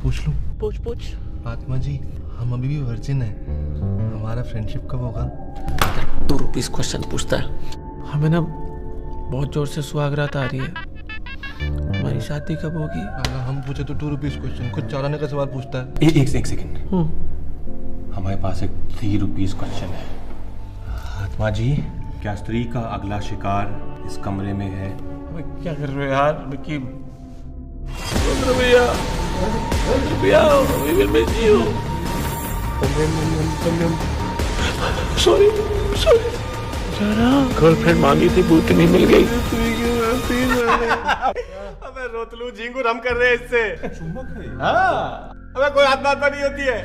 पूछ लूं? पूछ पूछ। आत्मा जी, हम अभी भी वर्जिन हैं, हमारा फ्रेंडशिप कब होगा? 2 रुपीस क्वेश्चन पूछता है। हमें ना बहुत जोर से सुहागरात आ रही है, हमारी शादी कब होगी? अगर हम पूछे तो 2 रुपीस क्वेश्चन, कुछ चालाने का सवाल पूछता है। एक सेकंड, हमारे पास एक 3 रुपीस क्वेश्चन है। आत्मा जी, क्या स्त्री का अगला शिकार इस कमरे में है? क्या कर रहे हो यार विक्की? भैया सॉरी गर्लफ्रेंड मांगी थी, बूथ नहीं मिल गई। अबे रोतलू झींगुर हम कर रहे हैं इससे। चुम्बक है? हाँ, अबे कोई आत्मा नहीं होती है।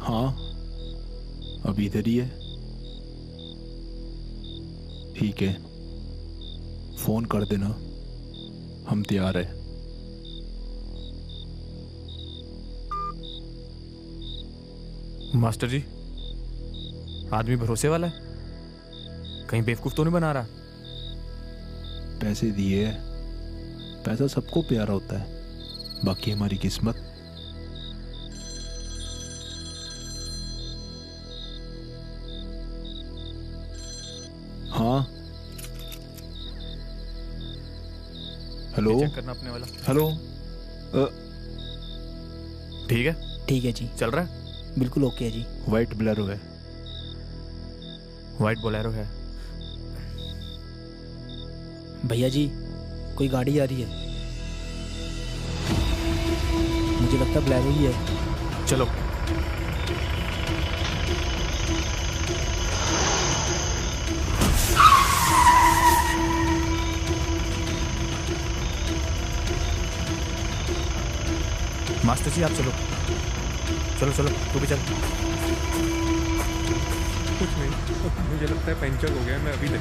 हाँ, अभी इधर ही है। ठीक है, फोन कर देना, हम तैयार है। मास्टर जी, आदमी भरोसे वाला है, कहीं बेवकूफ तो नहीं बना रहा? पैसे दिए, पैसा सबको प्यारा होता है, बाकी हमारी किस्मत। हाँ, हेलो, चेक करना अपने वाला। हेलो, ठीक है, ठीक है जी, चल रहा है। बिल्कुल ओके है जी। वाइट बोलेरो है। वाइट बोलेरो है। भैया जी, कोई गाड़ी आ रही है, मुझे लगता है बोलेरो ही है। चलो। मास्टर जी आप चलो चलो चलो, तू भी चल। कुछ नहीं, मुझे लगता है पंचर हो गया, मैं अभी देख।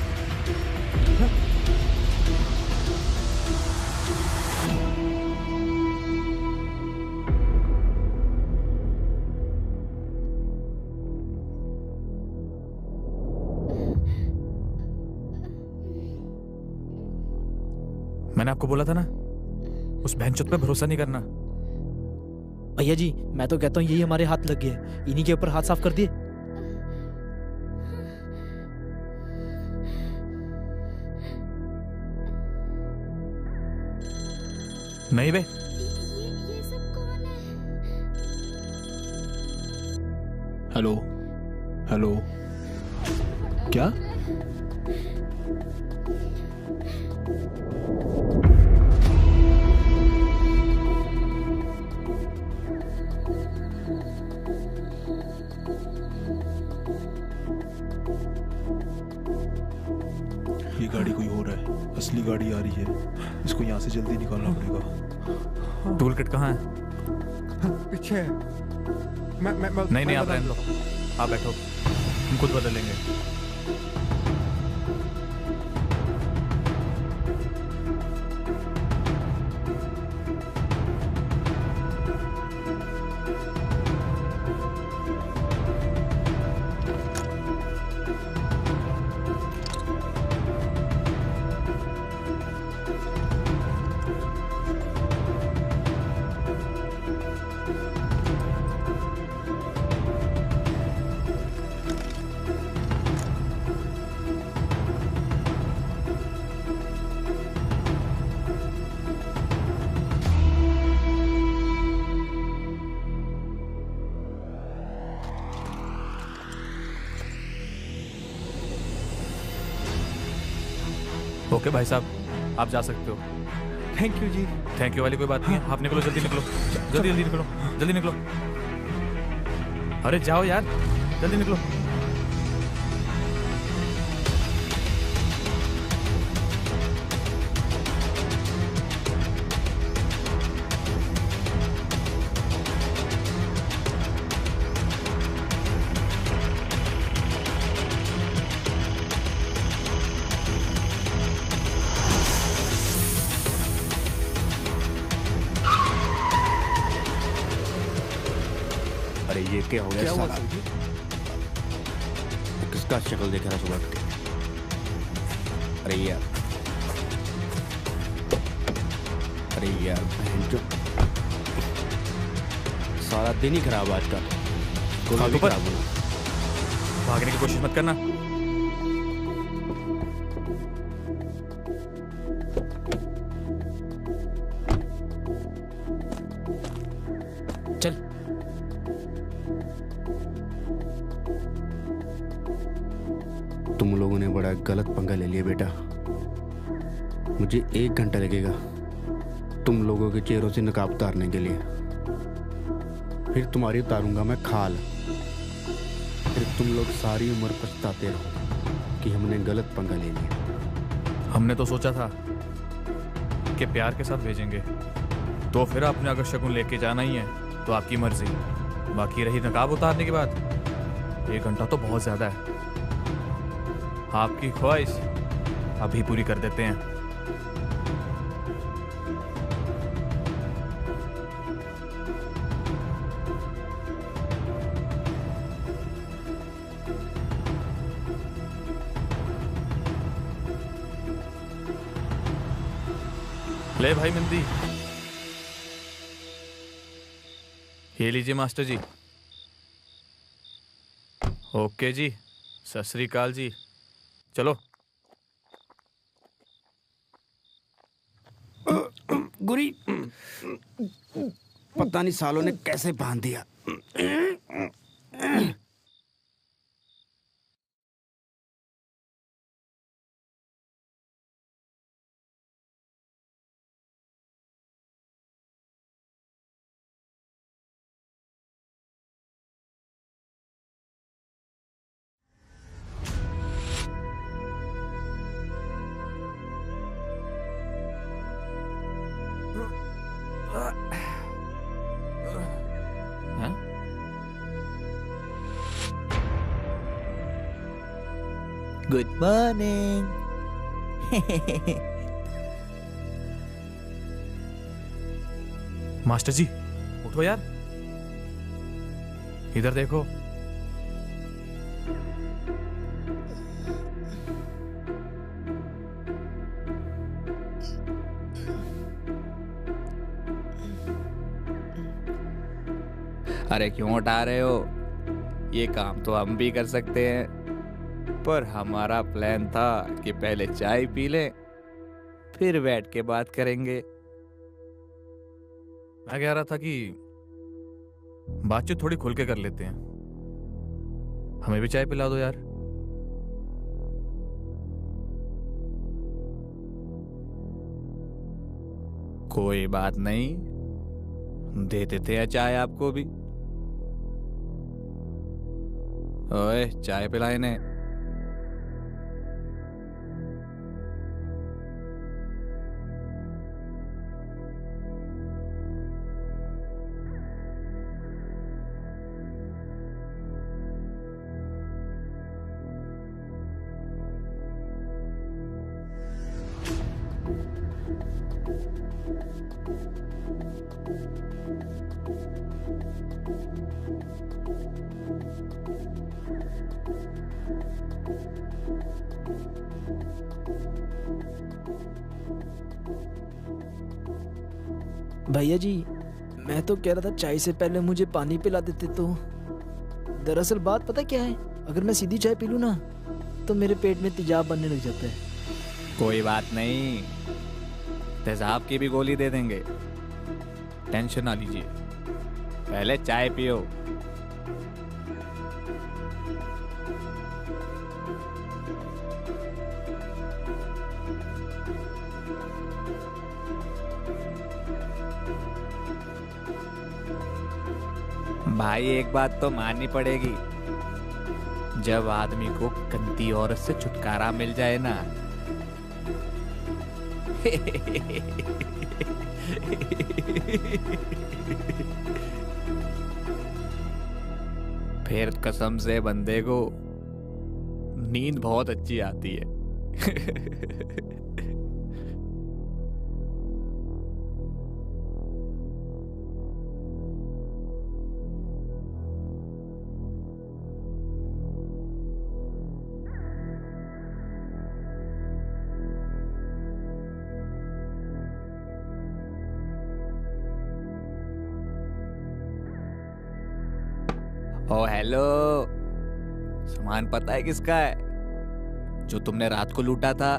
मैंने आपको बोला था ना, उस बहनचोद पे भरोसा नहीं करना। भैया जी, मैं तो कहता हूँ यही हमारे हाथ लग गए, इन्हीं के ऊपर हाथ साफ कर दिए। नहीं बे, ये सब कौन है? हेलो, हेलो, क्या? ये गाड़ी कोई और है, असली गाड़ी आ रही है, इसको यहाँ से जल्दी निकालना पड़ेगा। टूल किट कहाँ है? पीछे है। नहीं आप रहने लो, आप बैठो, हम खुद बदल लेंगे। ओके भाई साहब, आप जा सकते हो। Thank you ji. Thank you वाली कोई बात नहीं है, आप निकलो, जल्दी निकलो, जल्दी जल्दी निकलो, जल्दी निकलो। अरे जाओ यार, जल्दी निकलो। अरे ये क्या हो गया साला? किसका शक्ल देख रहा सुबह? अरे यार, अरे यार बहन जो सारा दिन ही खराब आज का। हाँ, तो खराब होना। भागने की कोशिश मत करना। चल तुम लोगों ने बड़ा गलत पंगा ले लिया बेटा। मुझे 1 घंटा लगेगा तुम लोगों के चेहरों से नकाब उतारने के लिए। फिर तुम्हारी उतारूंगा मैं खाल। फिर तुम लोग सारी उम्र पछताते रहो कि हमने गलत पंगा ले लिया। हमने तो सोचा था कि प्यार के साथ भेजेंगे, तो फिर आपने अगर शगुन लेके जाना ही है तो आपकी मर्जी। बाकी रही नकाब उतारने की बात, 1 घंटा तो बहुत ज्यादा है। आपकी ख्वाहिश अभी पूरी कर देते हैं। ले भाई मेहंदी, ये लीजिए मास्टर जी। ओके जी, सत श्री अकाल जी। चलो। गुरी, पता नहीं सालों ने कैसे बांध दिया। हैं? Good morning. मास्टर जी उठो यार, इधर देखो। अरे क्यों उठा रहे हो? ये काम तो हम भी कर सकते हैं, पर हमारा प्लान था कि पहले चाय पी लें, फिर बैठ के बात करेंगे। मैं कह रहा था कि बातचीत थोड़ी खुल के कर लेते हैं। हमें भी चाय पिला दो यार। कोई बात नहीं, दे देते हैं चाय आपको भी। ओए चाय पिलाए ने। भैया जी, मैं तो कह रहा था चाय से पहले मुझे पानी पिला देते तो। दरअसल बात पता क्या है, अगर मैं सीधी चाय पी लूँ ना तो मेरे पेट में तेजाब बनने लग जाता है। कोई बात नहीं, तेजाब की भी गोली दे देंगे, टेंशन ना लीजिए। पहले चाय पियो। भाई एक बात तो माननी पड़ेगी, जब आदमी को गंदी औरत से छुटकारा मिल जाए ना फिर कसम से बंदे को नींद बहुत अच्छी आती है। ओ हेलो, सामान पता है किसका है जो तुमने रात को लूटा था?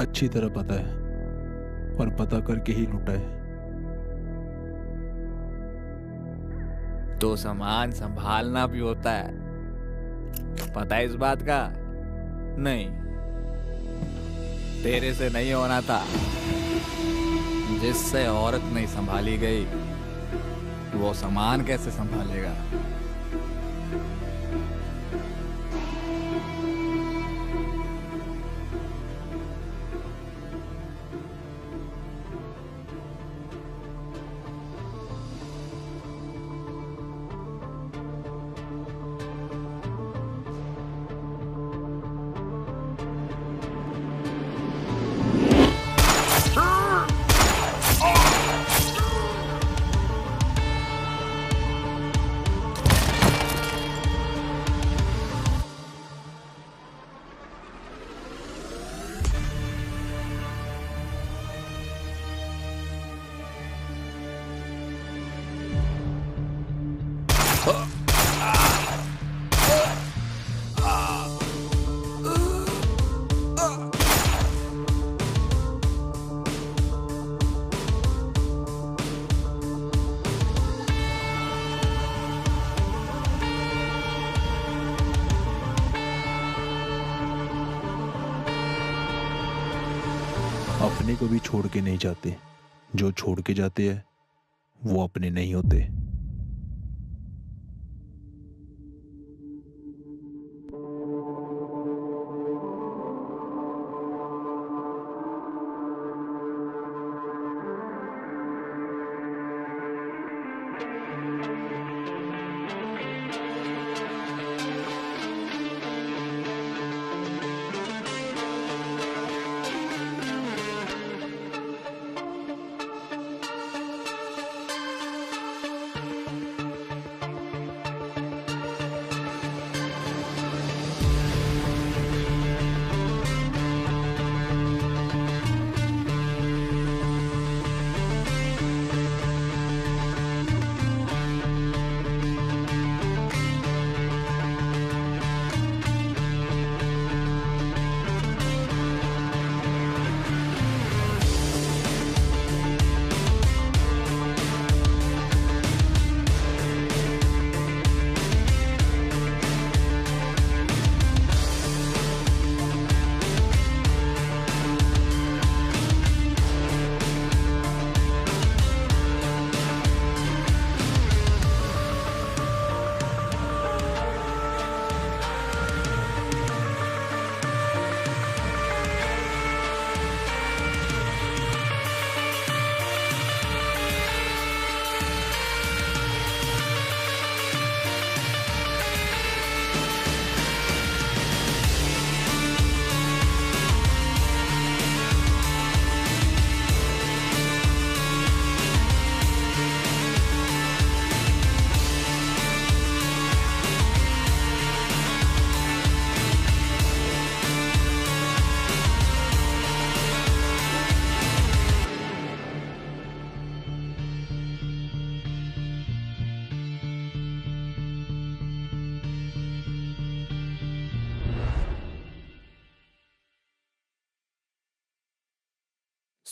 अच्छी तरह पता है, और पता करके ही लूटा है। तो सामान संभालना भी होता है, पता है इस बात का? नहीं, तेरे से नहीं होना था। जिससे औरत नहीं संभाली गई वो सामान कैसे संभालेगा? अपने को भी छोड़ के नहीं जाते, जो छोड़ के जाते हैं वो अपने नहीं होते।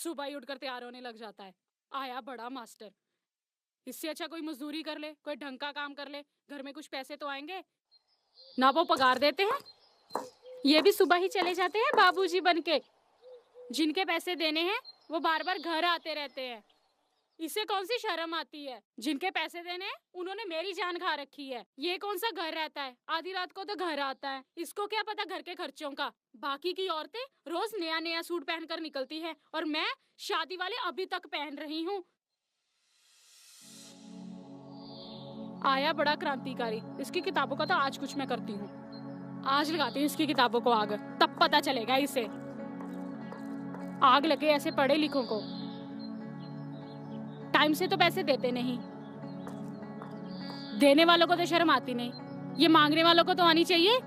सुबह ही उठकर तैयार होने लग जाता है। आया बड़ा मास्टर। इससे अच्छा कोई मजदूरी कर ले, कोई ढंग का काम कर ले, घर में कुछ पैसे तो आएंगे ना। वो पगार देते हैं, ये भी सुबह ही चले जाते हैं बाबूजी बनके। जिनके पैसे देने हैं वो बार बार घर आते रहते हैं। इसे कौन सी शर्म आती है? जिनके पैसे देने हैं उन्होंने मेरी जान खा रखी है। ये कौन सा घर रहता है, आधी रात को तो घर आता है। इसको क्या पता घर के खर्चों का। बाकी की औरतें रोज नया नया सूट पहनकर निकलती हैं और मैं शादी वाले अभी तक पहन रही हूँ। आया बड़ा क्रांतिकारी। इसकी किताबों का तो आज कुछ मैं करती हूँ। आज लगाती हूँ इसकी किताबों को आग, तब पता चलेगा इसे। आग लगे ऐसे पढ़े लिखों को। टाइम से तो पैसे देते नहीं। देने वालों को तो शर्म आती नहीं, ये मांगने वालों को तो आनी चाहिए।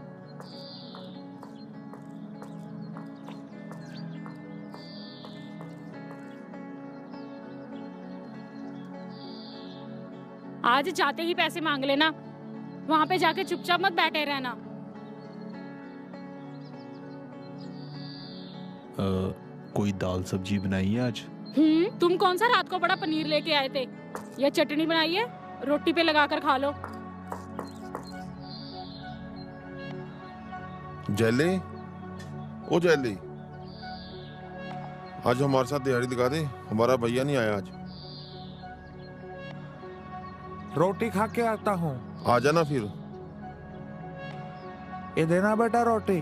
आज जाते ही पैसे मांग लेना, वहां पे जाके चुपचाप मत बैठे रहना। कोई दाल सब्जी बनाई है आज? तुम कौन सा रात को बड़ा पनीर लेके आए थे? ये चटनी बनाई है, रोटी पे लगाकर खा लो। जैले, ओ जैले, आज हमारे साथ दिहाड़ी दिखा दे। हमारा भैया नहीं आया आज। रोटी खा के आता हूँ। आ जाना फिर। ये देना बेटा रोटी।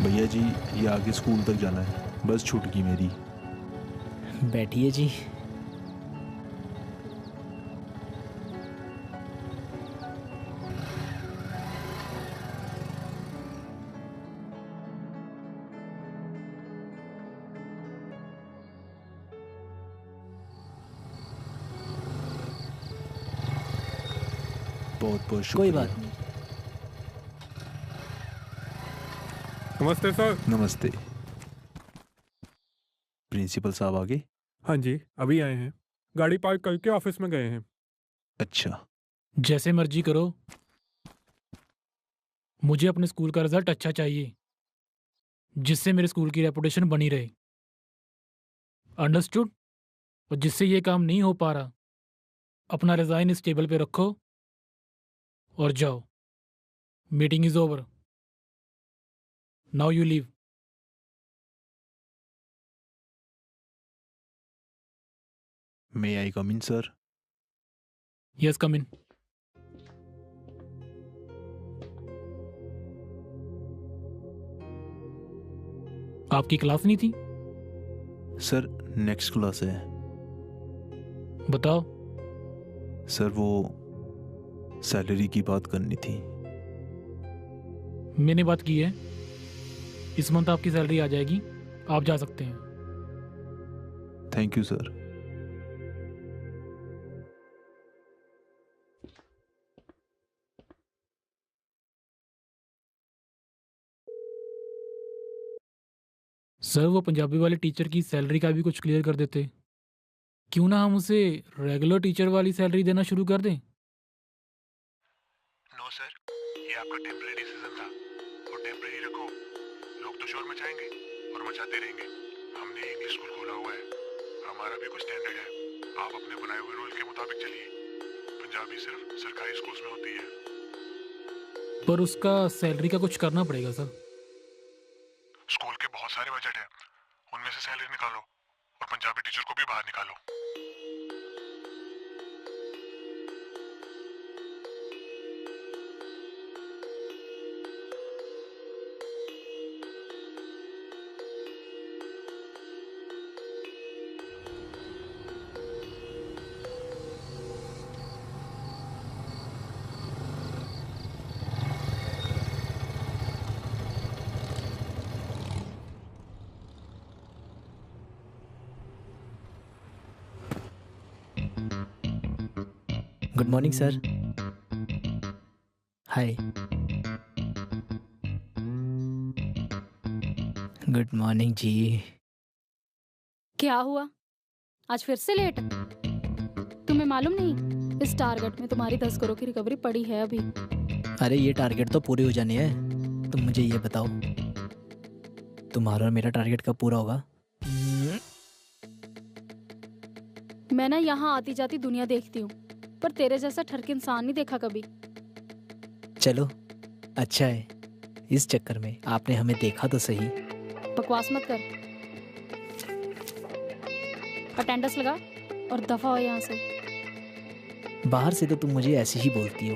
भैया जी, ये आगे स्कूल तक जाना है, बस छूट गई मेरी। बैठिए जी। बहुत बहुत शुक्रिया। कोई बात नहीं। नमस्ते सर। नमस्ते। प्रिंसिपल साहब आ गए? हाँ जी, अभी आए हैं। गाड़ी पार्क करके ऑफिस में गए हैं। अच्छा, जैसे मर्जी करो, मुझे अपने स्कूल का रिजल्ट अच्छा चाहिए, जिससे मेरे स्कूल की रेपुटेशन बनी रहे। अंडरस्टूड? और जिससे ये काम नहीं हो पा रहा, अपना रिजाइन इस टेबल पे रखो और जाओ। Meeting is over. Now you leave. May I come in sir? Yes, come in. आपकी क्लास नहीं थी? सर नेक्स्ट क्लास है। बताओ। सर वो सैलरी की बात करनी थी। मैंने बात की है। इस मंथ आपकी सैलरी आ जाएगी, आप जा सकते हैं। Thank you sir. सर, वो पंजाबी वाले टीचर की सैलरी का भी कुछ क्लियर कर देते। क्यों ना हम उसे रेगुलर टीचर वाली सैलरी देना शुरू कर दें? नो सर, ये आपका टेम्परेरी डिसीजन था और टेम्परेरी रखो। लोग तो शोर मचाएंगे और मचाते रहेंगे। हमने ने ही इंग्लिश स्कूल खोला हुआ है। हमारा भी कुछ स्टैंडर्ड है। आप अपने बनाए हुए रूल के मुताबिक चलिए। पंजाबी सिर्फ सरकारी स्कूल्स में होती है। पर उसका सैलरी का कुछ करना पड़ेगा सर। स्कूल के बहुत सारे बजट हैं, उनमें से सैलरी निकालो और पंजाबी टीचर को भी बाहर निकालो। Good morning sir. Hi. Good morning ji. क्या हुआ, आज फिर से लेट? तुम्हें मालूम नहीं इस टारगेट में तुम्हारी 10 करोड़ की रिकवरी पड़ी है अभी। अरे ये टारगेट तो पूरे हो जाने हैं। तुम मुझे ये बताओ, तुम्हारा और मेरा टारगेट कब पूरा होगा? मैं ना यहाँ आती जाती दुनिया देखती हूँ, पर तेरे जैसा ठरक इंसान नहीं देखा कभी। चलो अच्छा है, इस चक्कर में आपने हमें देखा तो सही। बकवास मत कर, अटेंडेंस लगा और दफा हो यहाँ से। बाहर से तो तुम मुझे ऐसे ही बोलती हो,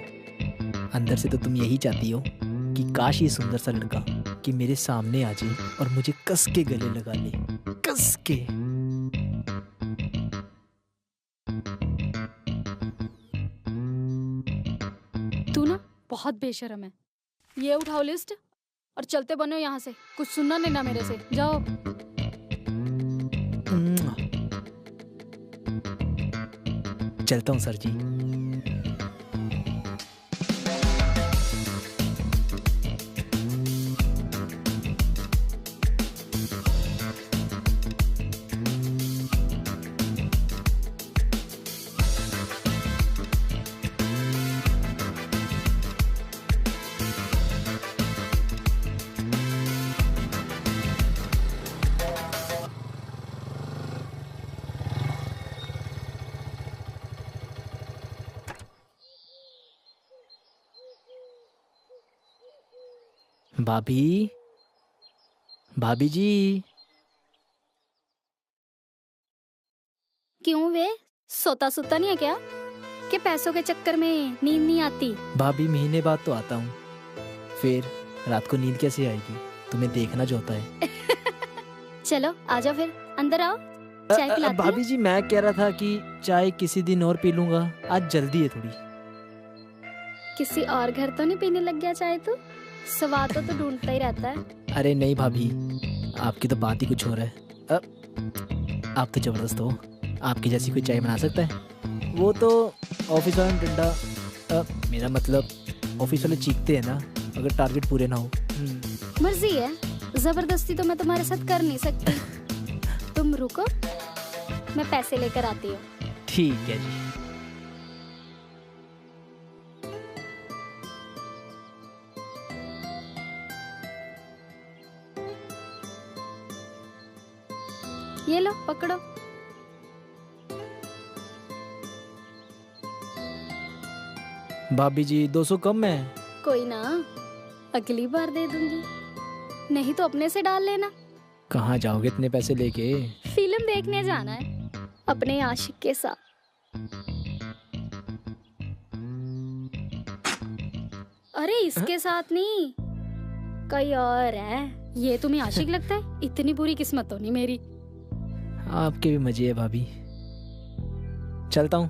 अंदर से तो तुम यही चाहती हो कि काश ये सुंदर सा लड़का कि मेरे सामने आ जाए और मुझे कस के गले लगा ले, कस के। तू ना बहुत बेशर्म है। ये उठाओ लिस्ट और चलते बनो यहाँ से, कुछ सुनना नहीं ना मेरे से। जाओ। चलता हूँ सर जी। भाभी, भाभी जी। क्यों वे सोता सुता नहीं है क्या कि पैसों के चक्कर में नींद नहीं आती? भाभी महीने बाद तो आता हूँ, फिर रात को नींद कैसे आएगी? तुम्हें देखना जो होता है। चलो आजा, फिर अंदर आओ, चाय पिलाती भाभी जी मैं कह रहा था कि चाय किसी दिन और पी लूंगा, आज जल्दी है थोड़ी। किसी और घर तो नहीं पीने लग गया चाय? तो स्वाद तो ढूंढता ही रहता है। अरे नहीं भाभी, आपकी तो बात ही कुछ और है। आप तो जबरदस्त हो, आपकी जैसी कोई चाय बना सकता है? वो तो ऑफिस वाला डंडा, मेरा मतलब ऑफिस वाले चीखते हैं ना अगर टारगेट पूरे ना हो। मर्जी है, जबरदस्ती तो मैं तुम्हारे साथ कर नहीं सकती। तुम रुको, मैं पैसे लेकर आती हूँ। ठीक है जी। ये लो पकड़ो। भाभी जी 200 कम है। कोई ना, अगली बार दे दूंगी, नहीं तो अपने से डाल लेना। कहाँ जाओगे इतने पैसे लेके? फिल्म देखने जाना है अपने आशिक के साथ। अरे इसके साथ नहीं, कोई और है। ये तुम्हें आशिक लगता है? इतनी बुरी किस्मत तो नहीं मेरी। आपके भी मजे है भाभी। चलता हूँ,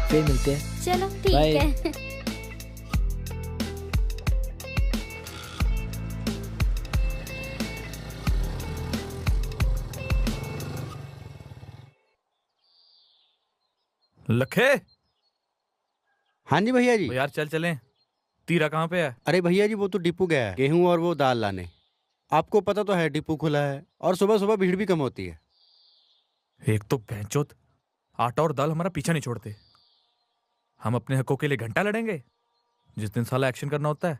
फिर मिलते हैं। चलो ठीक है। लखे। हाँ जी भैया जी। यार चल चलें। तीरा कहाँ पे है? अरे भैया जी वो तो डिपू गया है गेहूं और वो दाल लाने। आपको पता तो है डिपू खुला है और सुबह सुबह भीड़ भी कम होती है। एक तो भैंचोद आटा और दाल हमारा पीछा नहीं छोड़ते। हम अपने हकों के लिए घंटा लड़ेंगे। जिस दिन साला एक्शन करना होता है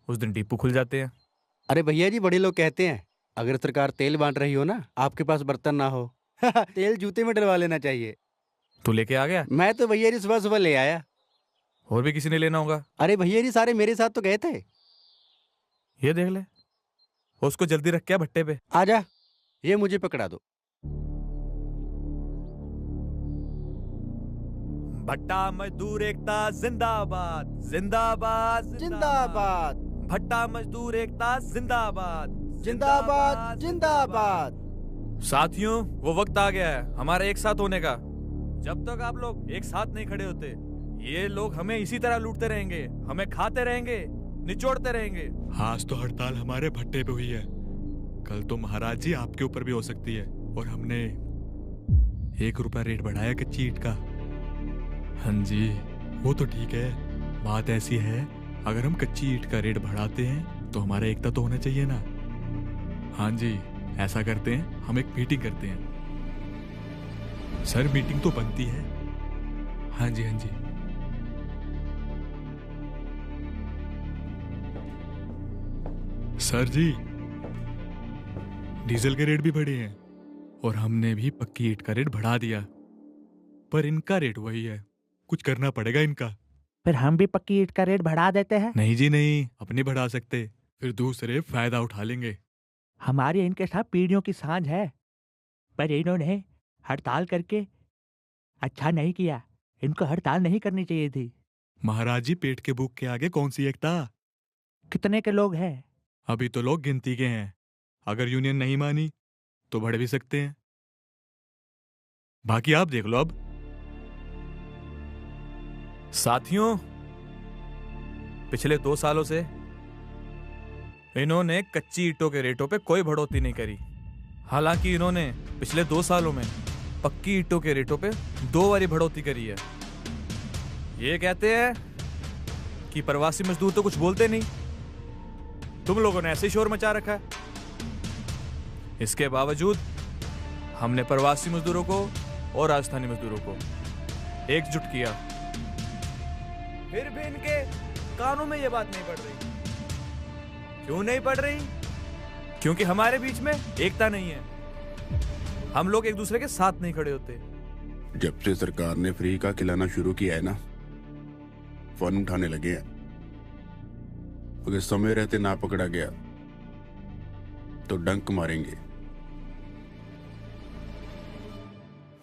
उस दिन डिपू खुल जाते हैं। अरे भैया जी बड़े लोग कहते हैं अगर सरकार तेल बांट रही हो ना, आपके पास बर्तन ना हो तेल जूते में डलवा लेना चाहिए। तू लेके आ गया? मैं तो भैया जी सुबह सुबह ले आया। और भी किसी ने लेना होगा? अरे भैया जी सारे मेरे साथ तो गए थे। ये देख ले, उसको जल्दी रख के भट्टे पे। आजा, ये मुझे पकड़ा दो। भट्टा मजदूर एकता जिंदाबाद जिंदाबाद जिंदाबाद। भट्टा मजदूर एकता जिंदाबाद जिंदाबाद जिंदाबाद। साथियों, वो वक्त आ गया है हमारे एक साथ होने का। जब तक आप लोग एक साथ नहीं खड़े होते, ये लोग हमें इसी तरह लूटते रहेंगे, हमें खाते रहेंगे, निचोड़ते रहेंगे। आज तो हड़ताल हमारे भट्टे पे हुई है, कल तो महाराज जी आपके ऊपर भी हो सकती है। और हमने 1 रुपया रेट बढ़ाया कच्ची ईंट का। हाँ जी, वो तो ठीक है। बात ऐसी है, अगर हम कच्ची ईंट का रेट बढ़ाते हैं तो हमारा एकता तो होना चाहिए ना। हाँ जी, ऐसा करते हैं, हम एक मीटिंग करते हैं। सर, मीटिंग तो बनती है। हाँ जी हाँ जी। सर जी, डीजल के रेट भी बढ़े हैं और हमने भी पक्की ईंट का रेट बढ़ा दिया, पर इनका रेट वही है। कुछ करना पड़ेगा इनका। फिर हम भी पक्की ईंट का रेट बढ़ा देते हैं। नहीं जी नहीं, अपने बढ़ा सकते, फिर दूसरे फायदा उठा लेंगे। हमारी इनके साथ पीढ़ियों की सांझ है, पर इन्होंने हड़ताल करके अच्छा नहीं किया। इनको हड़ताल नहीं करनी चाहिए थी। महाराज जी, पेट के भूख के आगे कौन सी एकता? कितने के लोग हैं? अभी तो लोग गिनती के हैं। अगर यूनियन नहीं मानी तो बढ़ भी सकते हैं। बाकी आप देख लो अब। साथियों, पिछले 2 सालों से इन्होंने कच्ची ईंटों के रेटों पे कोई बढ़ोतरी नहीं करी। हालांकि इन्होंने पिछले 2 सालों में पक्की ईंटों के रेटों पे 2 बारी बढ़ोतरी करी है। ये कहते हैं कि प्रवासी मजदूर तो कुछ बोलते नहीं, तुम लोगों ने ऐसे ही शोर मचा रखा है। इसके बावजूद हमने प्रवासी मजदूरों को और राजस्थानी मजदूरों को एकजुट किया। फिर भी इनके कानों में ये बात नहीं पड़ रही। क्यों नहीं पड़ रही? क्योंकि हमारे बीच में एकता नहीं है। हम लोग एक दूसरे के साथ नहीं खड़े होते। जब से सरकार ने फ्री का खिलाना शुरू किया है ना, फोन उठाने लगे हैं। अगर समय रहते ना पकड़ा गया तो डंक मारेंगे।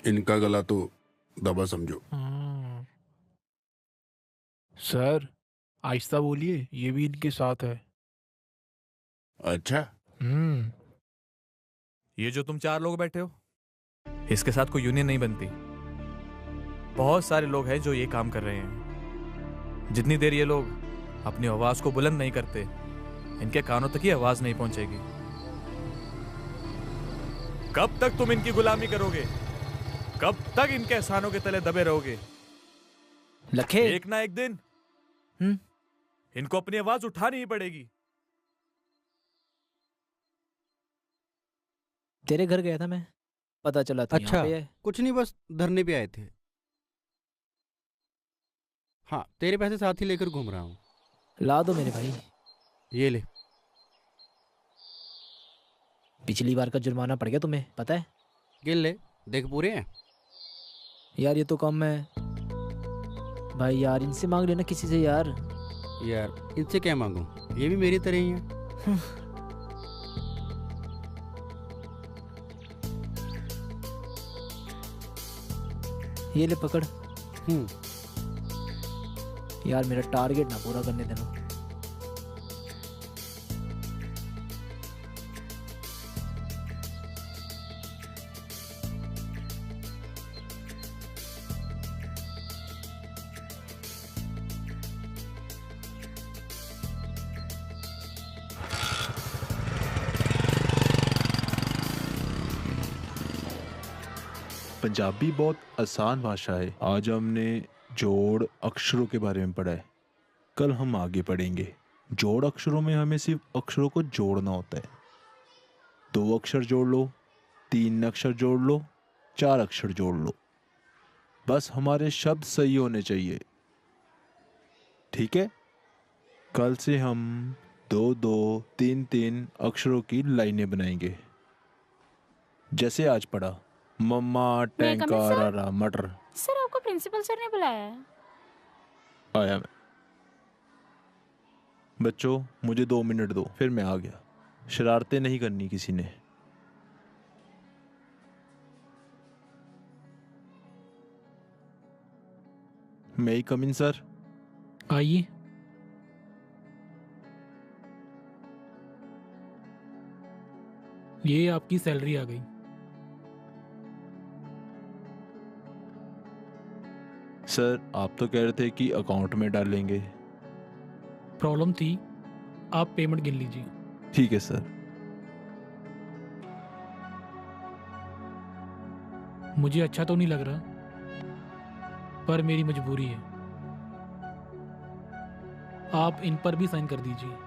इनका गला तो दबा समझो। सर, आहिस्ता बोलिए, ये भी इनके साथ है। अच्छा। ये जो तुम 4 लोग बैठे हो, इसके साथ कोई यूनियन नहीं बनती। बहुत सारे लोग हैं जो ये काम कर रहे हैं। जितनी देर ये लोग अपनी आवाज को बुलंद नहीं करते, इनके कानों तक ये आवाज नहीं पहुंचेगी। कब तक तुम इनकी गुलामी करोगे? कब तक इनके एहसानों के तले दबे रहोगे? लखे, एक ना एक दिन इनको अपनी आवाज उठानी ही पड़ेगी। तेरे घर गया था मैं, पता चला था अच्छा, यहाँ पे है। कुछ नहीं, बस धरने पे आए थे। हाँ, तेरे पैसे साथ ही लेकर घूम रहा हूँ। ला दो मेरे भाई। ये ले। पिछली बार का जुर्माना पड़ गया तुम्हें, पता है? गिन ले, देख पूरे हैं। यार ये तो कम है भाई। यार इनसे मांग लेना किसी से यार। यार इनसे क्या मांगूं, ये भी मेरी तरह ही है। ये ले पकड़। यार मेरा टारगेट ना पूरा करने देना। पंजाबी बहुत आसान भाषा है। आज हमने जोड़ अक्षरों के बारे में पढ़ा है, कल हम आगे पढ़ेंगे। जोड़ अक्षरों में हमें सिर्फ अक्षरों को जोड़ना होता है। 2 अक्षर जोड़ लो, 3 अक्षर जोड़ लो, 4 अक्षर जोड़ लो, बस हमारे शब्द सही होने चाहिए। ठीक है? कल से हम दो दो तीन तीन अक्षरों की लाइनें बनाएंगे, जैसे आज पढ़ा, मम्मा टैंकारा मटर। सर आपको प्रिंसिपल सर ने बुलाया है। आया मैं। बच्चों मुझे 2 मिनट दो, फिर मैं आ गया। शरारतें नहीं करनी किसी ने। मे आई कम इन सर? आइए। ये आपकी सैलरी आ गई। सर आप तो कह रहे थे कि अकाउंट में डालेंगे। प्रॉब्लम थी, आप पेमेंट गिन लीजिए। ठीक है सर। मुझे अच्छा तो नहीं लग रहा, पर मेरी मजबूरी है। आप इन पर भी साइन कर दीजिए।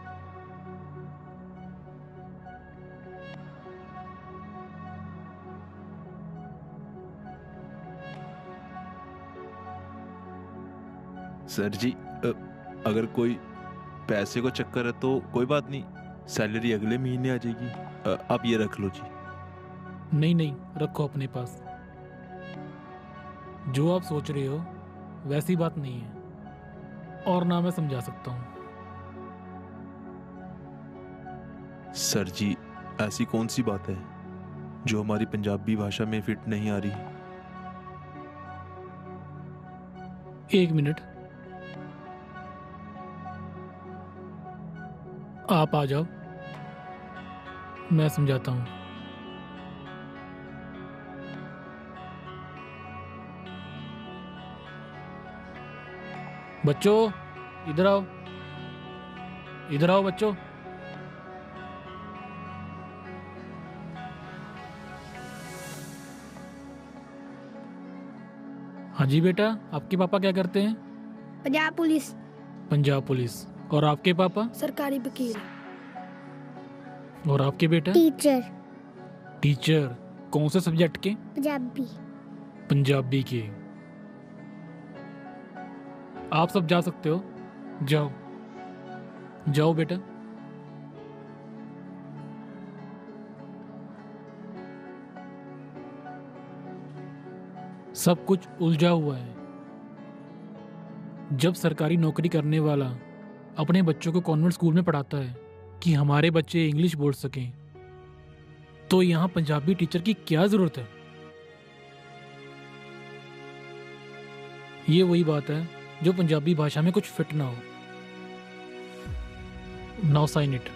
सर जी अगर कोई पैसे को चक्कर है तो कोई बात नहीं, सैलरी अगले महीने आ जाएगी। आप ये रख लो जी। नहीं नहीं, रखो अपने पास। जो आप सोच रहे हो वैसी बात नहीं है, और ना मैं समझा सकता हूँ। सर जी ऐसी कौन सी बात है जो हमारी पंजाबी भाषा में फिट नहीं आ रही? एक मिनट, आप आ जाओ, मैं समझाता हूँ। बच्चों इधर आओ, इधर आओ बच्चों। हाँ जी बेटा, आपके पापा क्या करते हैं? पंजाब पुलिस। पंजाब पुलिस। और आपके पापा? सरकारी वकील। और आपके बेटा? टीचर। टीचर कौन से सब्जेक्ट के? पंजाबी। पंजाबी के। आप सब जा सकते हो, जाओ जाओ बेटा। सब कुछ उलझा हुआ है। जब सरकारी नौकरी करने वाला अपने बच्चों को कॉन्वेंट स्कूल में पढ़ाता है कि हमारे बच्चे इंग्लिश बोल सकें, तो यहाँ पंजाबी टीचर की क्या जरूरत है? ये वही बात है जो पंजाबी भाषा में कुछ फिट ना हो। Now sine it.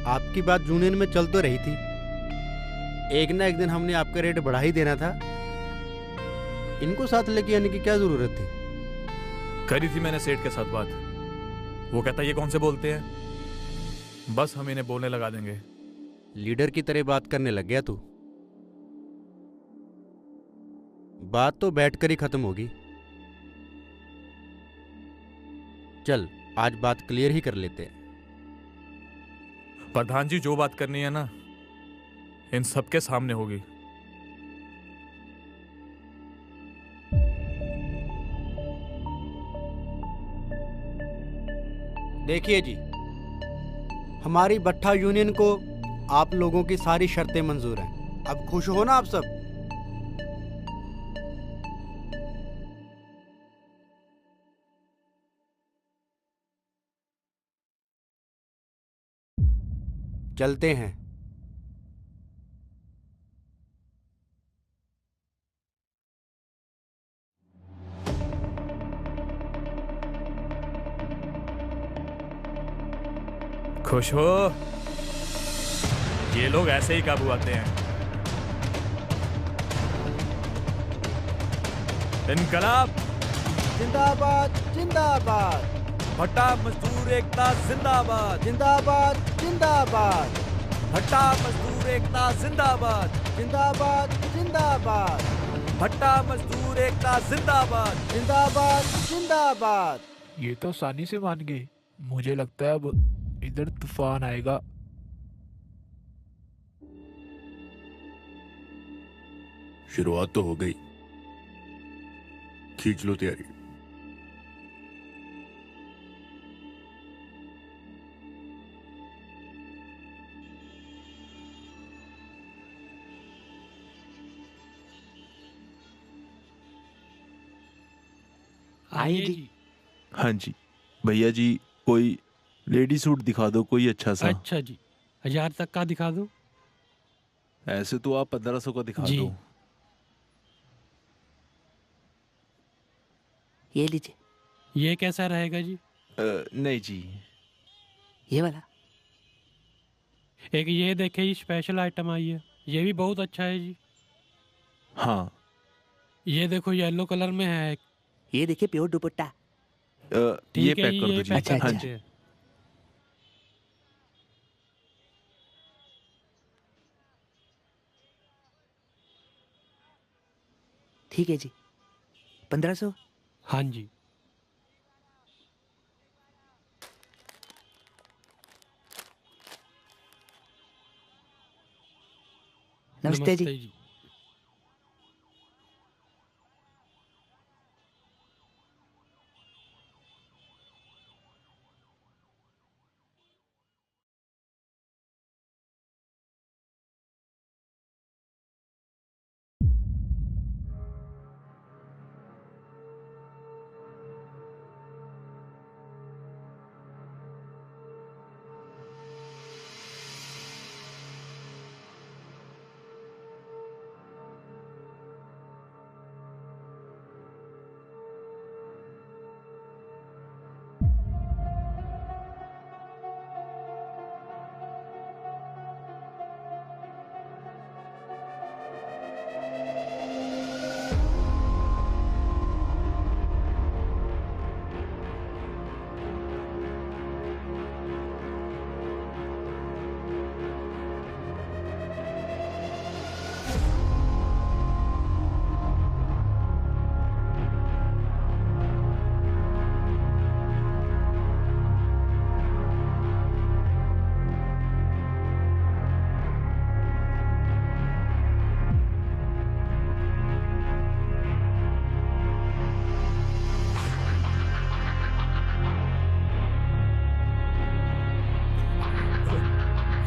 आपकी बात यूनियन में चल तो रही थी, एक ना एक दिन हमने आपका रेट बढ़ा ही देना था। इनको साथ लेके आने की क्या जरूरत थी? करी थी मैंने सेठ के साथ बात। वो कहता ये कौन से बोलते हैं, बस हम इन्हें बोलने लगा देंगे। लीडर की तरह बात करने लग गया तू। बात तो बैठकर ही खत्म होगी। चल आज बात क्लियर ही कर लेते हैं। प्रधान जी, जो बात करनी है ना, इन सबके सामने होगी। देखिए जी, हमारी भट्ठा यूनियन को आप लोगों की सारी शर्तें मंजूर हैं। अब खुश हो ना आप सब? चलते हैं। खुश हो? ये लोग ऐसे ही काबू आते हैं। इनकलाब जिंदाबाद जिंदाबाद। भट्टा मजदूर एकता जिंदाबाद। जिंदाबाद जिंदाबाद। भट्टा मजदूर एकता जिंदाबाद। जिंदाबाद जिंदाबाद। भट्टा मजदूर एकता जिंदाबाद। जिंदाबाद जिंदाबाद। ये तो आसानी से मान गए। मुझे लगता है अब इधर तूफान आएगा। शुरुआत तो हो गई, खींच लो तैयारी। आइए जी। हाँ जी भैया जी, कोई लेडी सूट दिखा दो, कोई अच्छा सा। अच्छा जी, 1000 तक का दिखा दो। ऐसे तो आप 1500 का दिखा जी। दो। ये लीजिए। ये कैसा रहेगा जी? नहीं जी। ये वाला। एक ये देखे, ये स्पेशल आइटम आई है, ये भी बहुत अच्छा है जी। हाँ। ये देखो येलो कलर में है। ये देखिए प्योर दुपट्टा। ये ठीक है, पैक कर दो जी। पैक कर हाँ देते जी। हैं। ठीक है जी। 1500। हाँ जी। नमस्ते जी।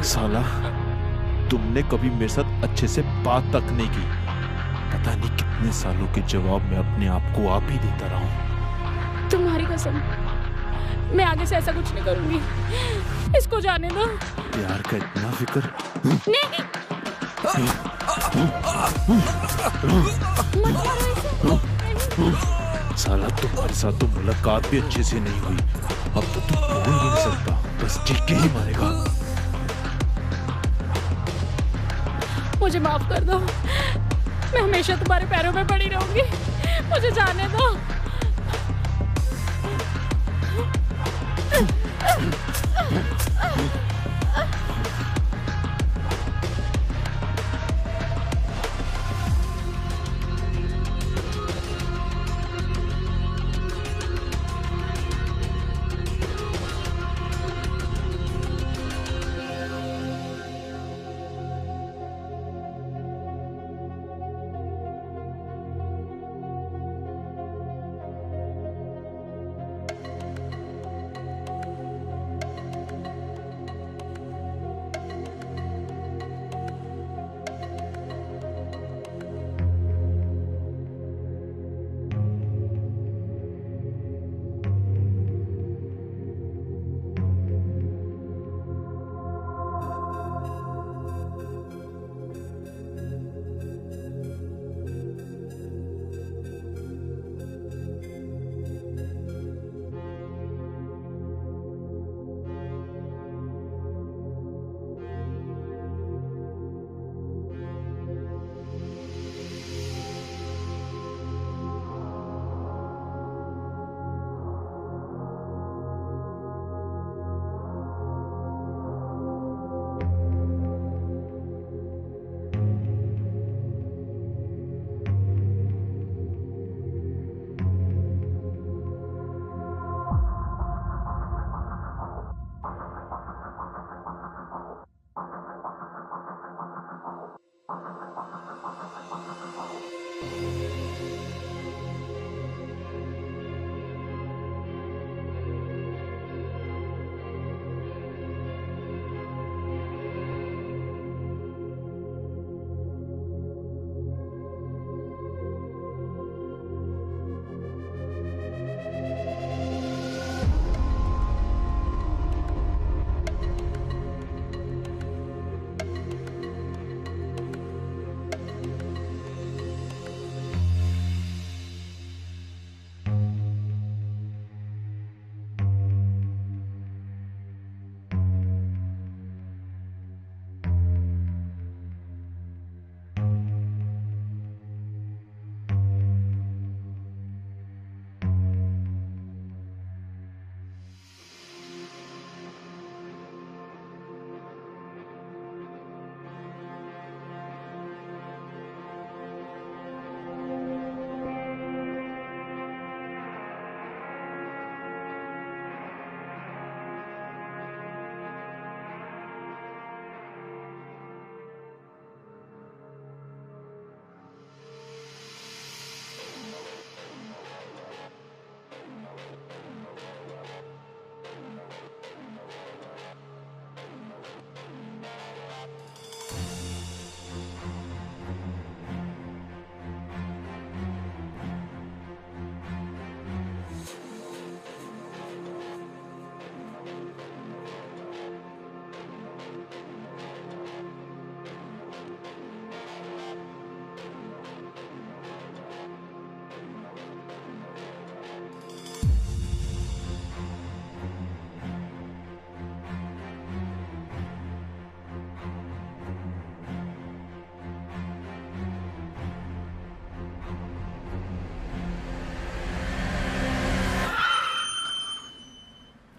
साला, तुमने कभी मेरे साथ अच्छे से बात तक नहीं की। पता नहीं कितने सालों के जवाब मैं अपने आप को आप ही देता रहा हूँ। तुम्हारी कसम, मैं आगे से ऐसा कुछ नहीं करूंगी। इसको जाने दो। प्यार का इतना फिक्र? नहीं। साला, तुम्हारे साथ तो मुलाकात भी अच्छे से नहीं हुई, अब तो तू बोल भी नहीं सकता, बस चीख के ही मारेगा। मुझे माफ कर दो, मैं हमेशा तुम्हारे पैरों में पड़ी रहूंगी। मुझे जाने दो।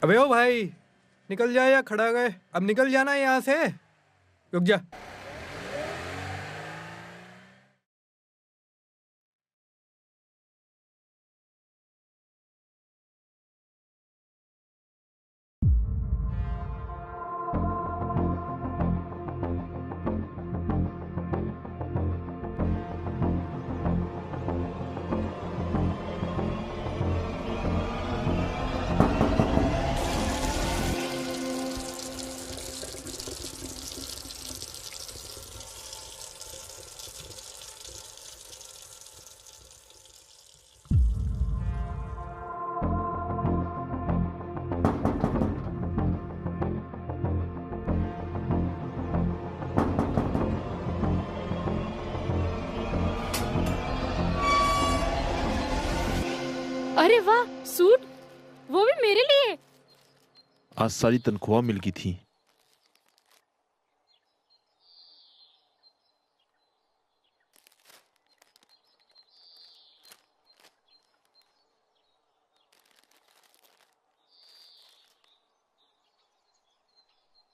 अबे ओ भाई, निकल जा या खड़ा गए? अब निकल जाना यहाँ से, रुक जा। अरे वाह, सूट, वो भी मेरे लिए। आज सारी तनख्वाह मिल गई थी।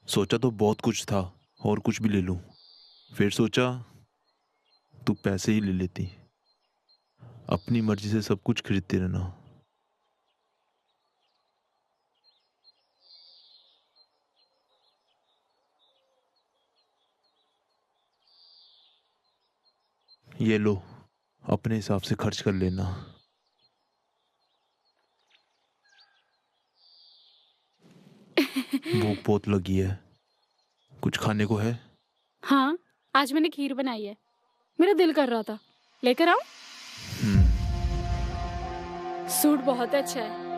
सोचा तो बहुत कुछ था और कुछ भी ले लूं, फिर सोचा तू पैसे ही ले लेती। अपनी मर्जी से सब कुछ खरीदते रहना। ये लो, अपने हिसाब से खर्च कर लेना। भूख बहुत लगी है, कुछ खाने को है? हाँ, आज मैंने खीर बनाई है, मेरा दिल कर रहा था, लेकर आऊं? सूट बहुत अच्छा है।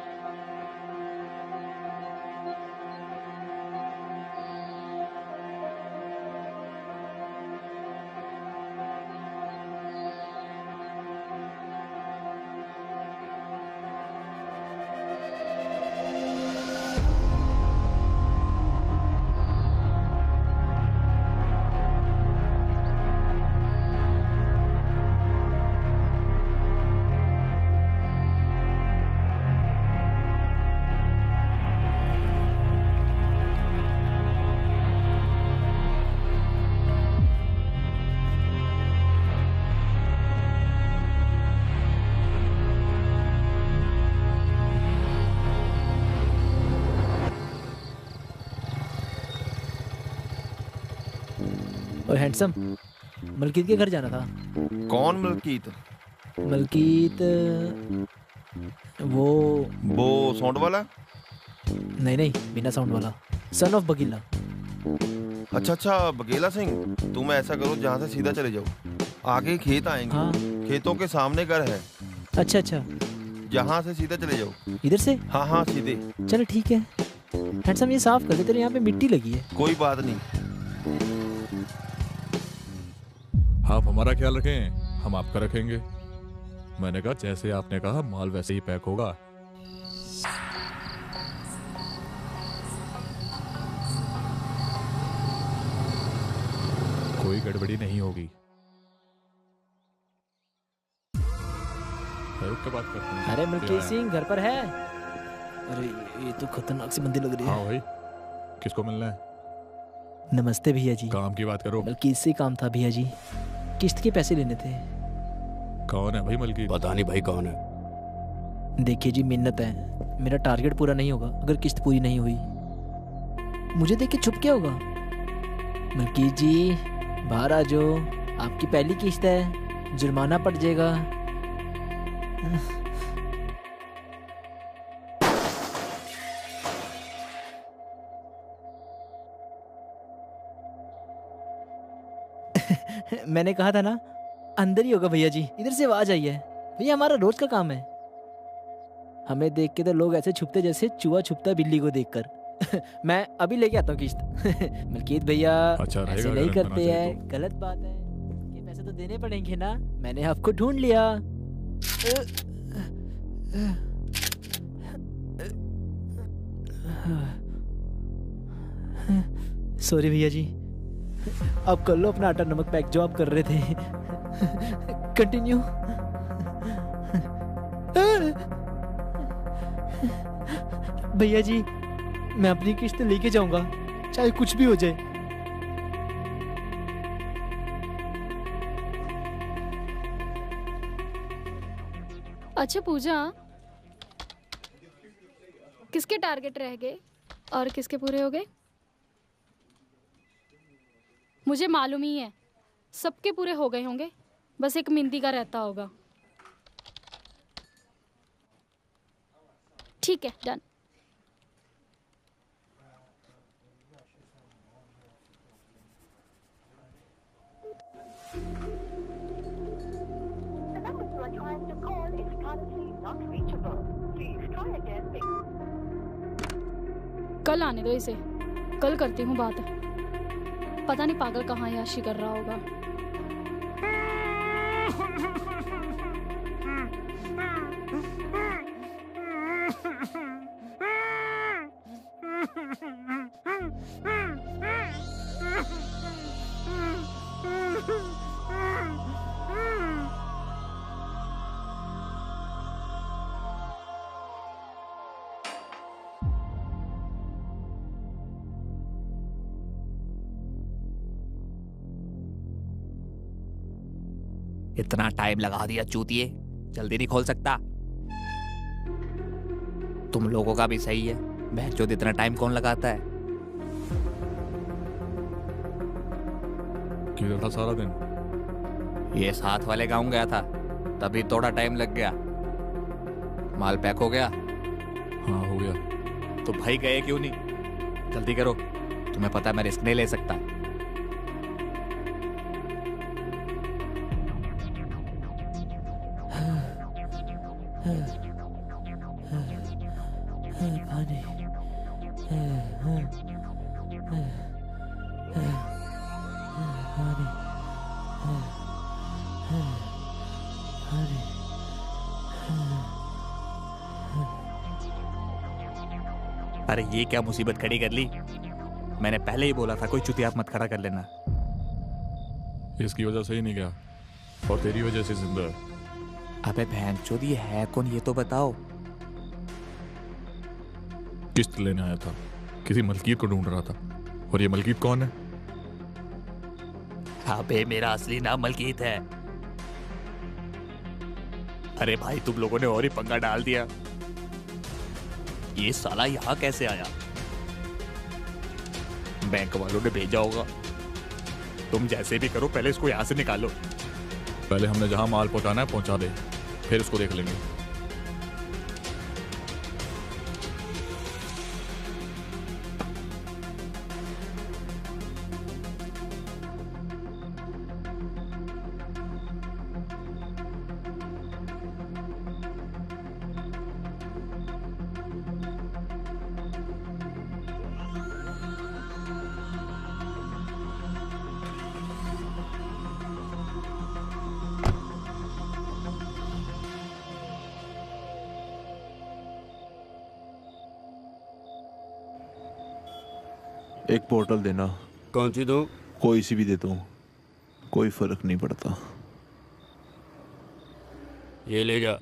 और हैंडसम, मलकीत के घर जाना था। कौन मलकीत? मलकीत वो साउंड वाला? नहीं, बिना साउंड वाला, सन ऑफ बगीला। अच्छा, बगेला सिंह। तुम ऐसा करो, जहाँ से सीधा चले जाओ, आगे खेत आएंगे। हाँ। खेतों के सामने घर है। अच्छा, जहाँ से सीधा चले जाओ। इधर से? हाँ, सीधे। चलो ठीक है। हैंडसम, ये साफ कर दे, तेरे यहाँ पे मिट्टी लगी है। कोई बात नहीं। आप हमारा ख्याल रखें, हम आपका रखेंगे। मैंने कहा जैसे आपने कहा, माल वैसे ही पैक होगा। कोई गड़बड़ी नहीं होगी। रुक के बात करते हैं। अरे मलकीत सिंह घर पर है? अरे ये तो खतरनाक सी बंदी लग रही है। हाँ भाई, किसको मिलना है? नमस्ते भैया जी। काम की बात करो। मलकीत से काम था भैया जी, किस्त के पैसे लेने थे। कौन है भाई मलकीत? पता नहीं भाई कौन है। देखिए जी, मिन्नत है, मेरा टारगेट पूरा नहीं होगा अगर किस्त पूरी नहीं हुई। मुझे देख के छुप क्या होगा? मलकीत जी बाहर आ जाओ, आपकी पहली किस्त है, जुर्माना पड़ जाएगा। मैंने कहा था ना, अंदर ही होगा भैया जी, इधर से आवाज आई है। भैया हमारा रोज का काम है, हमें देख के तो लोग ऐसे छुपते जैसे चूहा छुपता बिल्ली को देखकर। मैं अभी लेके आता हूँ किस्त। मलकीत भैया ऐसे नहीं करते हैं, गलत बात है। ये पैसे तो देने पड़ेंगे ना, मैंने आपको ढूंढ लिया। सॉरी भैया जी, आप कर लो अपना आटा नमक पैक जो आप कर रहे थे। कंटिन्यू। भैया जी, मैं अपनी किस्त लेके जाऊंगा, चाहे कुछ भी हो जाए। अच्छा पूजा, किसके टारगेट रह गए और किसके पूरे हो गए? मुझे मालूम ही है, सबके पूरे हो गए होंगे, बस एक मिंदी का रहता होगा। ठीक है, डन। कल आने दो इसे, कल करती हूँ बात। पता नहीं पागल कहाँ याशी कर रहा होगा। इतना टाइम लगा दिया चूतिए, जल्दी नहीं खोल सकता? तुम लोगों का भी सही है, बहनचोद इतना टाइम कौन लगाता है? किधर था सारा दिन? ये साथ वाले गांव गया था, तभी थोड़ा टाइम लग गया। माल पैक हो गया? हाँ हो गया। तो भाई गए क्यों नहीं? जल्दी करो, तुम्हें पता है मैं रिस्क नहीं ले सकता। अरे ये क्या मुसीबत खड़ी कर ली? मैंने पहले ही बोला था कोई चुतियात मत खड़ा कर लेना। इसकी वजह से ही नहीं गया, और तेरी वजह से जिंदा है। अबे बहनचोद, ये है कौन ये तो बताओ। किस्त लेने आया था, किसी मलकीत को ढूंढ रहा था। और ये मलकीत कौन है? अबे मेरा असली नाम मलकीत है। अरे भाई तुम लोगों ने और ही पंगा डाल दिया। ये साला यहाँ कैसे आया? बैंक वालों ने भेजा होगा। तुम जैसे भी करो, पहले इसको यहाँ से निकालो। पहले हमने जहां माल पहुंचाना है पहुंचा दे, फिर इसको देख लेंगे। एक बोतल देना। कौन सी दो? कोई सी भी दे दो, कोई फर्क नहीं पड़ता। ये ले जा।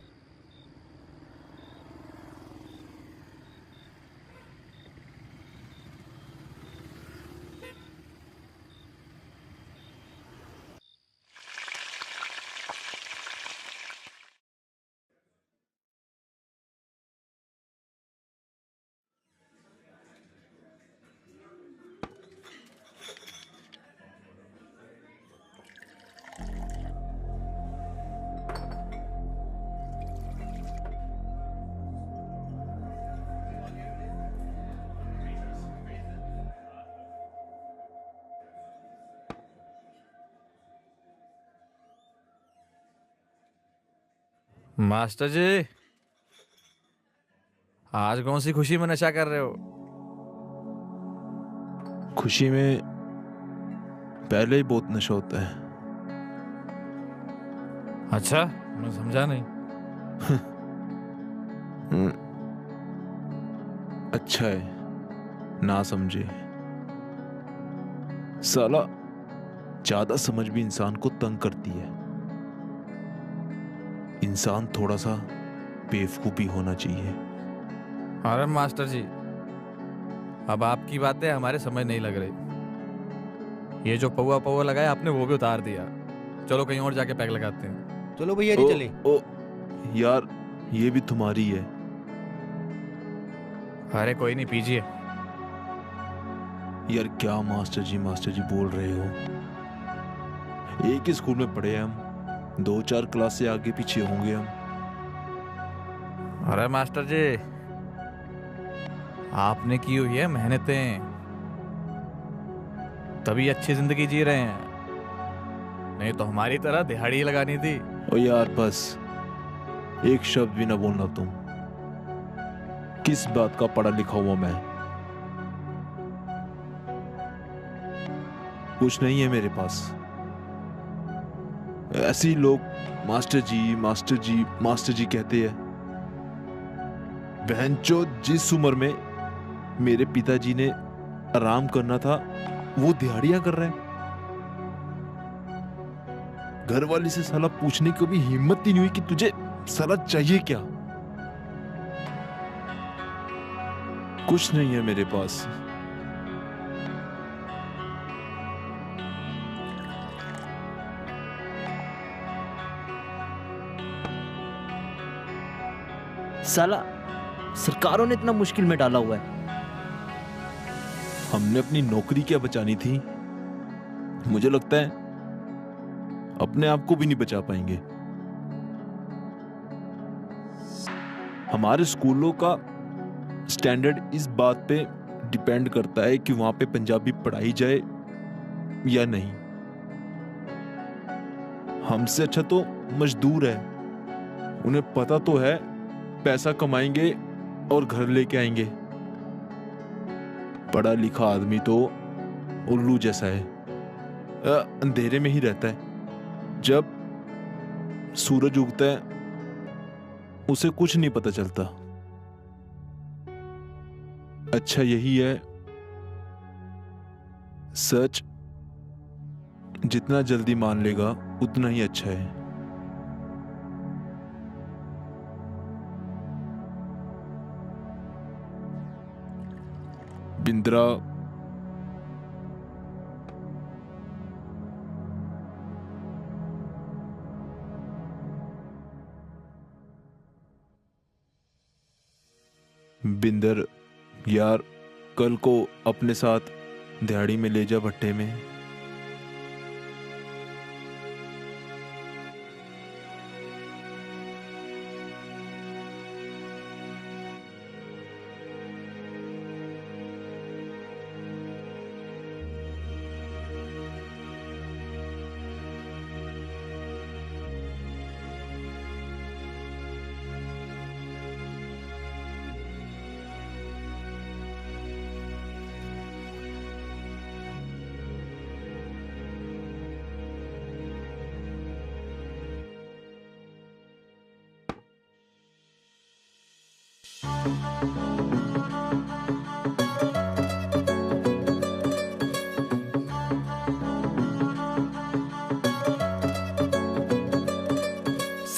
मास्टर जी, आज कौन सी खुशी में नशा कर रहे हो? खुशी में पहले ही बहुत नशा होता है। अच्छा, मैं समझा नहीं। अच्छा है ना समझे। साला ज्यादा समझ भी इंसान को तंग करती है। इंसान थोड़ा सा बेवकूफ भी होना चाहिए, अरे मास्टर जी, अब आपकी बातें हमारे समझ नहीं लग रही। ये जो पौवा पौवा लगाया आपने वो भी उतार दिया। चलो कहीं और जाके पैक लगाते हैं। चलो भैया जी चले। ओ यार, ये भी तुम्हारी है। अरे कोई नहीं, पीजिए। यार क्या मास्टर जी बोल रहे हो? एक ही स्कूल में पढ़े हम, 2-4 क्लास से आगे पीछे होंगे हम। अरे मास्टर जी, आपने की हुई है मेहनतें, तभी अच्छी जिंदगी जी रहे हैं, नहीं तो हमारी तरह दिहाड़ी लगानी थी। ओ यार बस एक शब्द भी ना बोलना तुम। किस बात का पढ़ा लिखा हुआ मैं? कुछ नहीं है मेरे पास। ऐसे ही लोग मास्टर जी कहते हैं। बहनचोद, जिस उम्र में मेरे पिताजी ने आराम करना था वो दिहाड़ियां कर रहे हैं। घर वाले से साला पूछने को भी हिम्मत ही नहीं हुई कि तुझे साला चाहिए क्या? कुछ नहीं है मेरे पास। साला सरकारों ने इतना मुश्किल में डाला हुआ है। हमने अपनी नौकरी क्या बचानी थी? मुझे लगता है अपने आप को भी नहीं बचा पाएंगे। हमारे स्कूलों का स्टैंडर्ड इस बात पे डिपेंड करता है कि वहां पे पंजाबी पढ़ाई जाए या नहीं। हमसे अच्छा तो मजदूर है, उन्हें पता तो है पैसा कमाएंगे और घर लेके आएंगे। पढ़ा लिखा आदमी तो उल्लू जैसा है, अंधेरे में ही रहता है। जब सूरज उगता है उसे कुछ नहीं पता चलता। अच्छा यही है, सच जितना जल्दी मान लेगा उतना ही अच्छा है। बिंद्रा बिंदर यार, कल को अपने साथ दिहाड़ी में ले जा भट्टे में।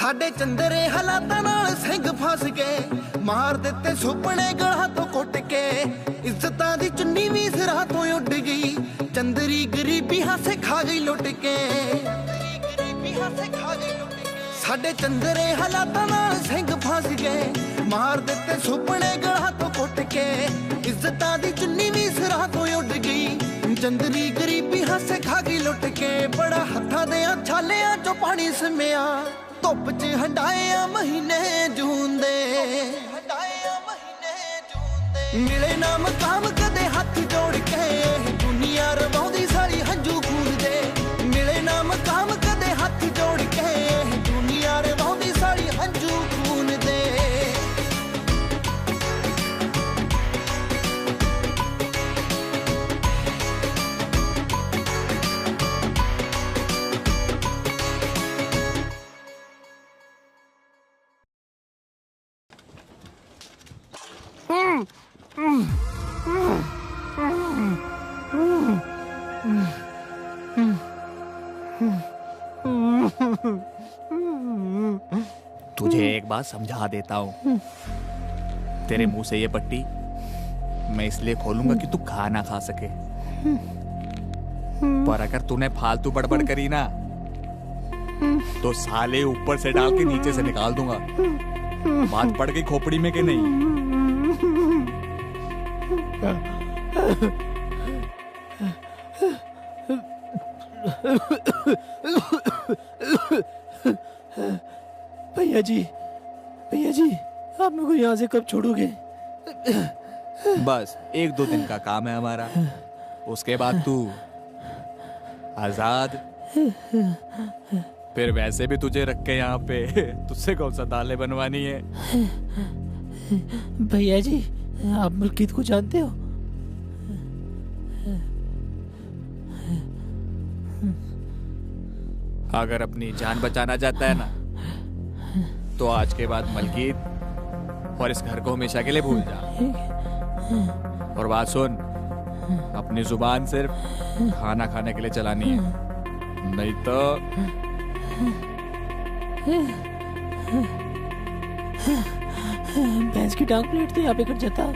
ਸਾਡੇ ਚੰਦਰੇ ਹਾਲਾਤਾਂ ਨਾਲ ਸਿੰਘ ਫਸ ਗਏ, ਮਾਰ ਦਿੱਤੇ ਸੁਪਨੇ ਗਲਾਂ ਤੋਂ ਕੁੱਟ ਕੇ, ਇੱਜ਼ਤਾਂ ਦੀ ਚੁੰਨੀ ਵੀ ਸਿਰਾਂ ਤੋਂ ਉੱਡ ਗਈ, ਚੰਦਰੀ ਗਰੀਬੀ ਹਾਸੇ ਖਾ ਗਈ ਲੁੱਟ ਕੇ। ਸਾਡੇ ਚੰਦਰੇ ਹਾਲਾਤਾਂ ਨਾਲ ਸਿੰਘ ਫਸ ਗਏ, ਮਾਰ ਦਿੱਤੇ ਸੁਪਨੇ ਗਲਾਂ ਤੋਂ ਕੁੱਟ ਕੇ, ਇੱਜ਼ਤਾਂ ਦੀ ਚੁੰਨੀ ਵੀ ਸਿਰਾਂ ਤੋਂ ਉੱਡ ਗਈ, ਚੰਦਰੀ ਗਰੀਬੀ ਹਾਸੇ ਖਾ ਗਈ ਲੁੱਟ ਕੇ। ਬੜਾ ਹੱਥਾਂ ਦੇ ਛਾਲਿਆਂ ਚੋਂ ਪਾਣੀ ਸਮਿਆ, ਧੁੱਪ 'ਚ ਹੰਡਾਏ ਮਹੀਨੇ ਜੂਨ ਦੇ, ਮਿਲੇ ਨਾ ਮਕਾਮ ਕਦੇ ਹੱਥ ਜੋੜ ਕੇ, ਦੁਨੀਆ ਰਵਾਉਂਦੀ ਸਾਰੀ ਹੰਝੂ ਖੂਨ ਦੇ, ਮਿਲੇ ਨਾ ਮਕਾਮ ਕਦੇ ਹੱਥ ਜੋੜ ਕੇ, ਦੁਨੀਆ ਰਵਾਉਂਦੀ ਸਾਰੀ ਹੰਝੂ ਖੂਨ ਦੇ। तुझे एक बात समझा देता हूँ, तेरे मुंह से ये पट्टी मैं इसलिए खोलूंगा कि तू खाना खा सके, पर अगर तूने फालतू बड़बड़ करी ना तो साले ऊपर से डाल के नीचे से निकाल दूंगा। बात पड़ गई खोपड़ी में कि नहीं? भैया जी आप मेरे को यहाँ से कब छोड़ोगे? बस 1-2 दिन का काम है हमारा, उसके बाद तू आजाद। फिर वैसे भी तुझे रख के यहाँ पे तुझसे कौन सा दालें बनवानी है? भैया जी आप मलकीत को जानते हो? अगर अपनी जान बचाना चाहता है ना तो आज के बाद मलकीत और इस घर को हमेशा के लिए भूल जा। और बात सुन, अपनी जुबान सिर्फ खाना खाने के लिए चलानी है, नहीं तो भैंस की टांग प्लेट तो यहाँ पे कट जाता,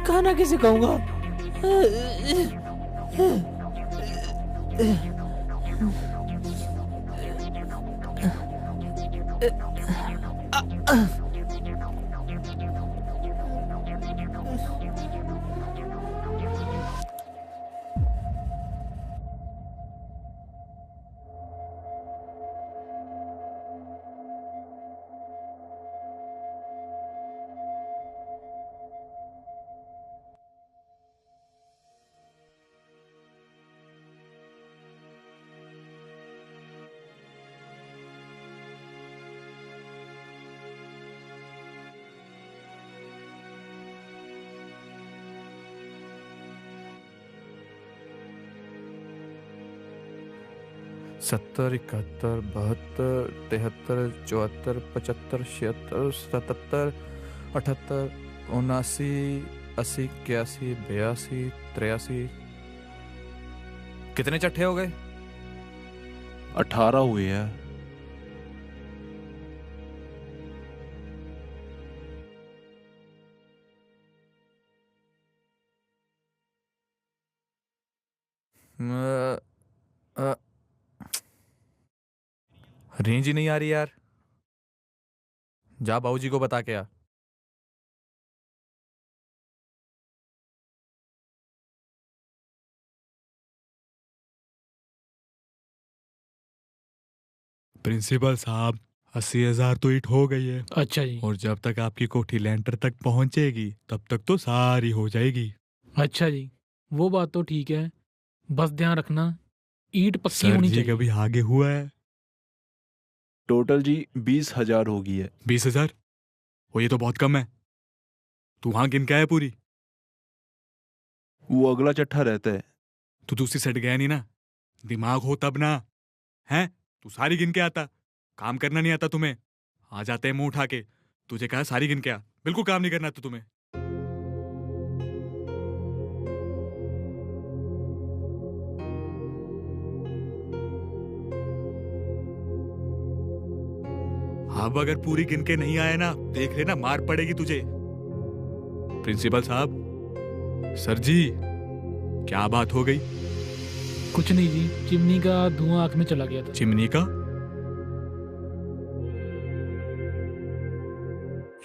खाना कैसे खाऊंगा? सत्तर 71 72 73 74 75 76 77 78 79 80 81 82 83। कितने चट्टे हो गए? 18 हुए हैं। रेंज ही नहीं आ रही यार। जा बाबूजी को बता के आ। प्रिंसिपल साहब 80,000 तो हिट हो गई है। अच्छा जी। और जब तक आपकी कोठी लेंटर तक पहुंचेगी तब तक तो सारी हो जाएगी। अच्छा जी, वो बात तो ठीक है, बस ध्यान रखना ईंट पक्की सर होनी जी चाहिए। कभी आगे हुआ है? टोटल जी 20,000 होगी है। 20,000? वो ये तो बहुत कम है। तू वहां गिन के आया पूरी? वो अगला चट्ठा रहता है। तू दूसरी सेट गया नहीं ना? दिमाग हो तब ना, हैं? तू सारी गिन के आता, काम करना नहीं आता तुम्हें? आ जाते हैं मुंह उठा के, तुझे कहा सारी गिन के आ, बिल्कुल काम नहीं करना आता तुम्हें। अब अगर पूरी गिन के नहीं आए ना, देख लेना मार पड़ेगी तुझे। प्रिंसिपल साहब, सर जी, क्या बात हो गई? कुछ नहीं जी, चिमनी का धुआं आंख में चला गया था। चिमनी का?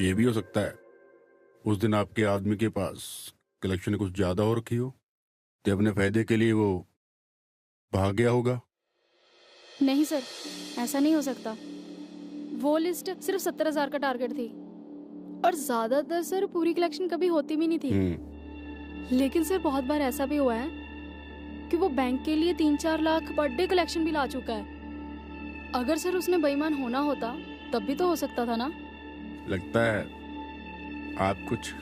ये भी हो सकता है उस दिन आपके आदमी के पास कलेक्शन कुछ ज्यादा हो रखी हो, तो अपने फायदे के लिए वो भाग गया होगा। नहीं सर, ऐसा नहीं हो सकता। वो लिस्ट सिर्फ 70,000 का टारगेट थी और ज्यादातर सर पूरी कलेक्शन कभी होती भी नहीं थी। लेकिन सर बहुत बार ऐसा भी हुआ है कि वो बैंक के लिए 3-4 लाख पर डे कलेक्शन भी ला चुका है। अगर सर उसने बेईमान होना होता तब भी तो हो सकता था ना। लगता है आप कुछ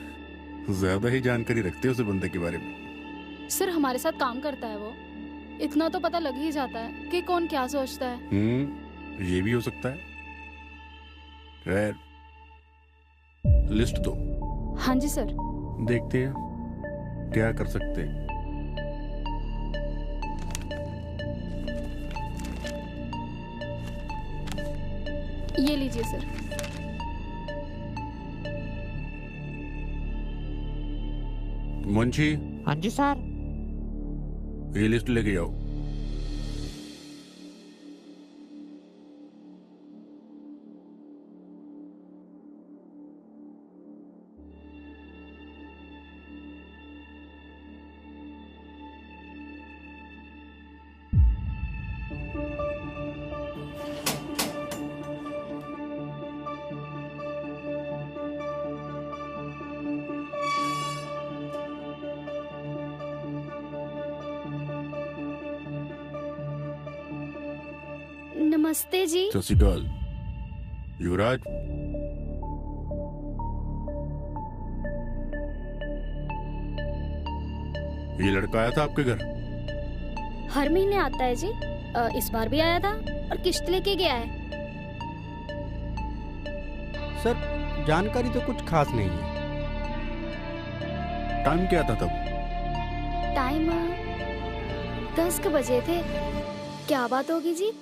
ज्यादा ही जानकारी रखते हो उस बंदे के बारे में। सर हमारे साथ काम करता है वो, इतना तो पता लग ही जाता है कि कौन क्या सोचता है। ये भी हो सकता है। खैर, लिस्ट दो। हाँ जी सर। देखते हैं क्या कर सकते हैं। ये लीजिए सर। मुंशी। हाँ जी सर। ये लिस्ट लेके जाओ। नमस्ते जी। सत श्री अकाल। युवराज, ये लड़का आया था आपके घर? हर महीने आता है जी। इस बार भी आया था और किश्त लेके गया है। सर जानकारी तो कुछ खास नहीं है। टाइम क्या था तब? टाइम 10 बजे थे। क्या बात होगी जी?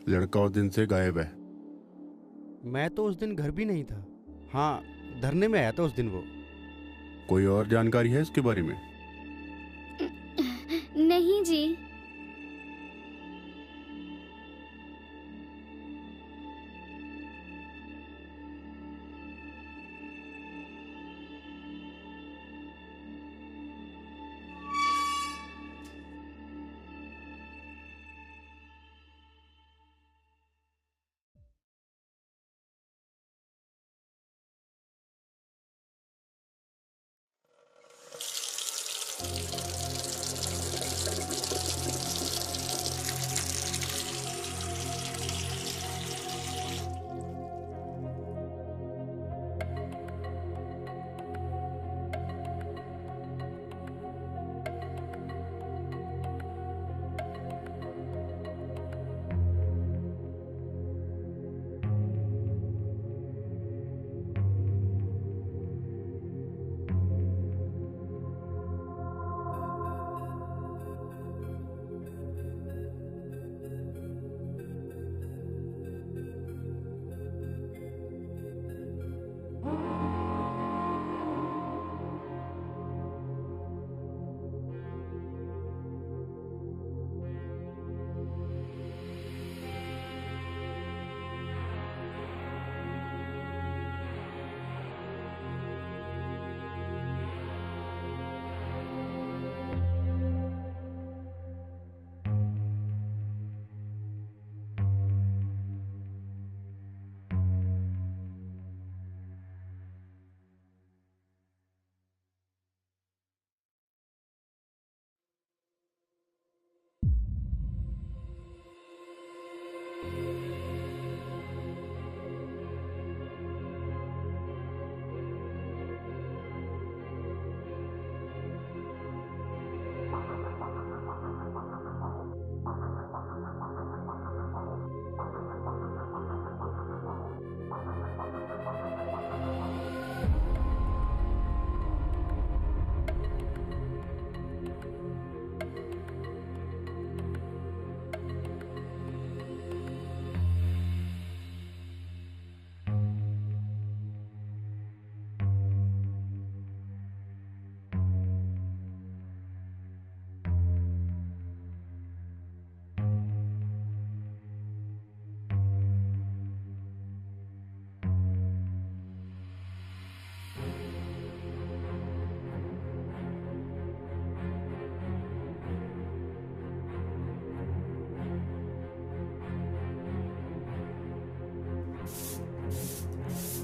लड़का उस दिन से गायब है। मैं तो उस दिन घर भी नहीं था। हाँ, धरने में आया था उस दिन वो। कोई और जानकारी है इसके बारे में? नहीं जी।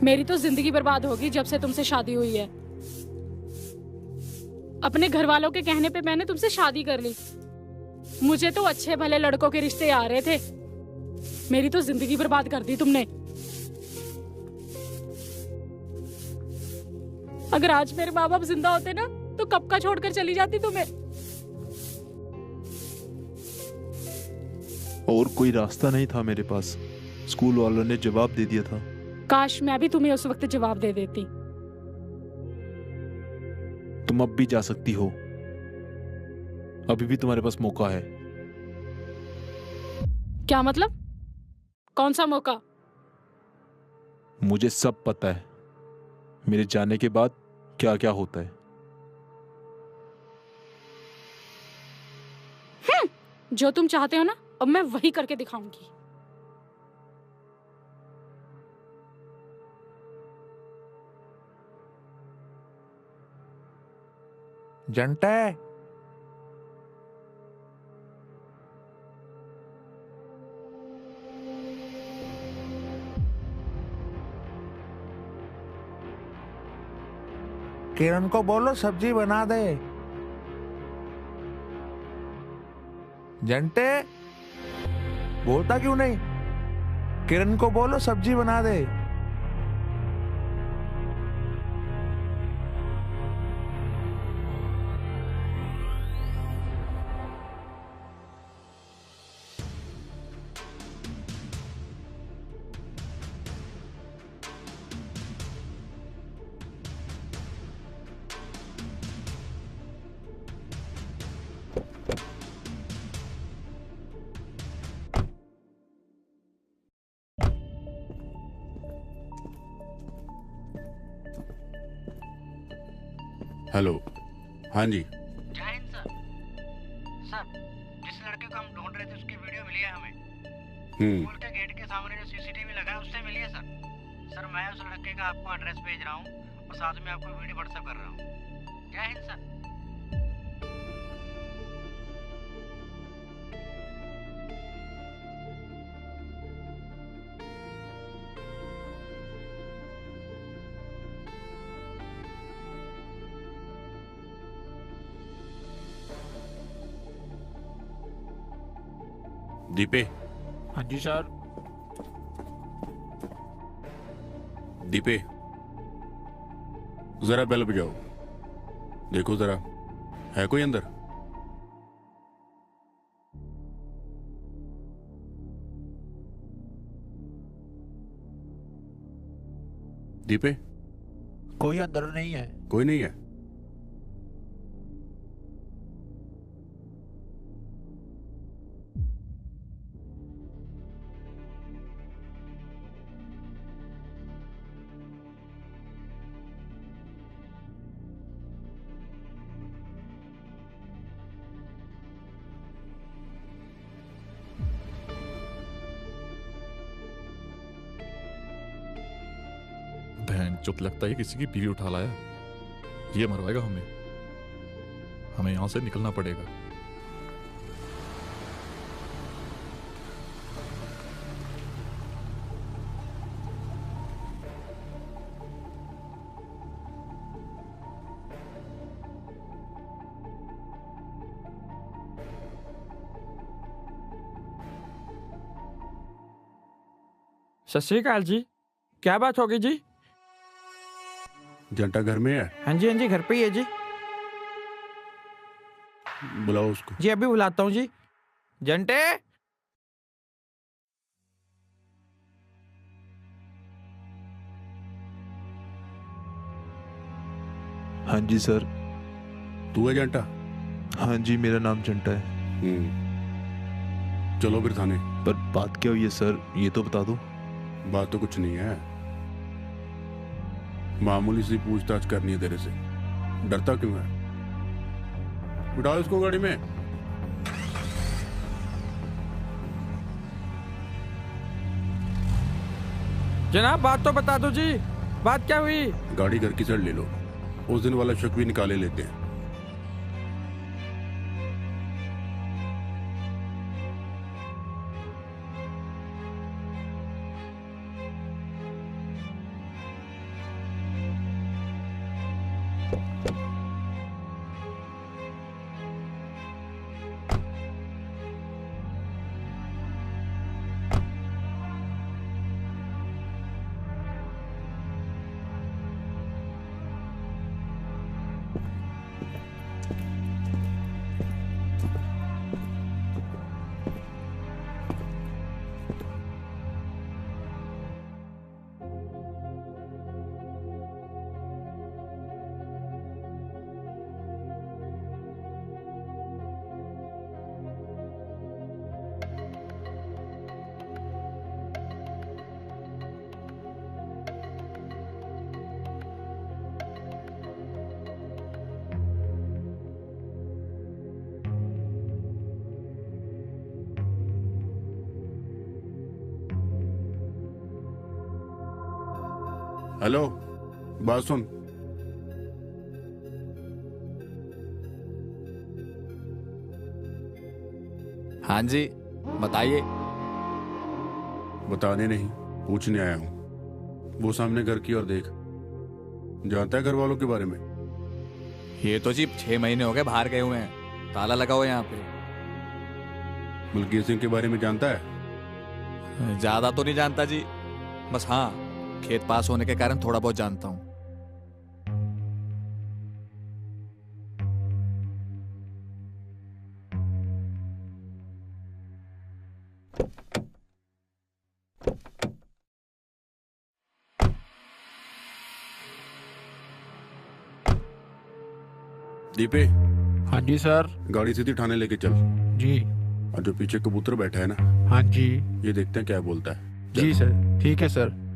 मेरी तो जिंदगी बर्बाद होगी जब से तुमसे शादी हुई है। अपने घर वालों के कहने पे मैंने तुमसे शादी कर ली। मुझे तो अच्छे भले लड़कों के रिश्ते आ रहे थे। मेरी तो जिंदगी बर्बाद कर दी तुमने। अगर आज मेरे माँ बाप जिंदा होते ना तो कब का छोड़कर चली जाती तुम्हें। और कोई रास्ता नहीं था मेरे पास। स्कूल वालों ने जवाब दे दिया था। काश मैं भी तुम्हें उस वक्त जवाब दे देती। तुम अब भी जा सकती हो। अभी भी तुम्हारे पास मौका है। क्या मतलब? कौन सा मौका? मुझे सब पता है। मेरे जाने के बाद क्या क्या होता है? जो तुम चाहते हो ना, अब मैं वही करके दिखाऊंगी। जंटे, किरण को बोलो सब्जी बना दे। जंटे, बोलता क्यों नहीं? किरण को बोलो सब्जी बना दे। हेलो, हाँ जी। जय हिंद सर। सर, जिस लड़के को हम ढूंढ रहे थे उसकी वीडियो मिली है हमें। स्कूल के गेट के सामने जो सीसीटीवी लगा है उससे मिली है सर। सर, मैं उस लड़के का आपको एड्रेस भेज रहा हूँ और साथ में आपको वीडियो व्हाट्सएप कर रहा हूँ। जय हिंद सर। दीपे। हाँ जी सर। दीपे, जरा बेल बजाओ। देखो जरा, है कोई अंदर? दीपे, कोई अंदर नहीं है। कोई नहीं है। चुप लगता है किसी की बीवी उठा लाया। ये मरवाएगा हमें। हमें यहां से निकलना पड़ेगा। सत श्री अकाल जी, क्या बात होगी जी? जंटा घर में है? हाँ जी घर पे ही है जी। बुलाओ उसको। जी अभी बुलाता हूँ जी। जंटे, हाँ जी सर। तू है जंटा? हाँ जी, मेरा नाम जंटा है। चलो फिर थाने। पर बात क्या हुई है सर, ये तो बता दो। बात तो कुछ नहीं है, मामूली सी पूछताछ करनी है तेरे से। डरता क्यों है? बिठाओ इसको गाड़ी में। जनाब बात तो बता दो जी, बात क्या हुई? गाड़ी घर की साइड ले लो, उस दिन वाला शक भी निकाले लेते हैं। हेलो, बात सुन। हाँ जी, बताइए। बताने नहीं, पूछने आया हूँ। वो सामने घर की ओर देख, जानता है घर वालों के बारे में? ये तो जी 6 महीने हो गए बाहर गए हुए हैं, ताला लगा हुआ है यहाँ पे। मलकीत सिंह के बारे में जानता है? ज्यादा तो नहीं जानता जी, बस हाँ खेत पास होने के कारण थोड़ा बहुत जानता हूँ। दीपे। हाँ जी सर। गाड़ी सीधी थाने लेके चल। जी। और जो पीछे कबूतर बैठा है ना, हाँ जी, ये देखते हैं क्या बोलता है। जी सर। ठीक है सर।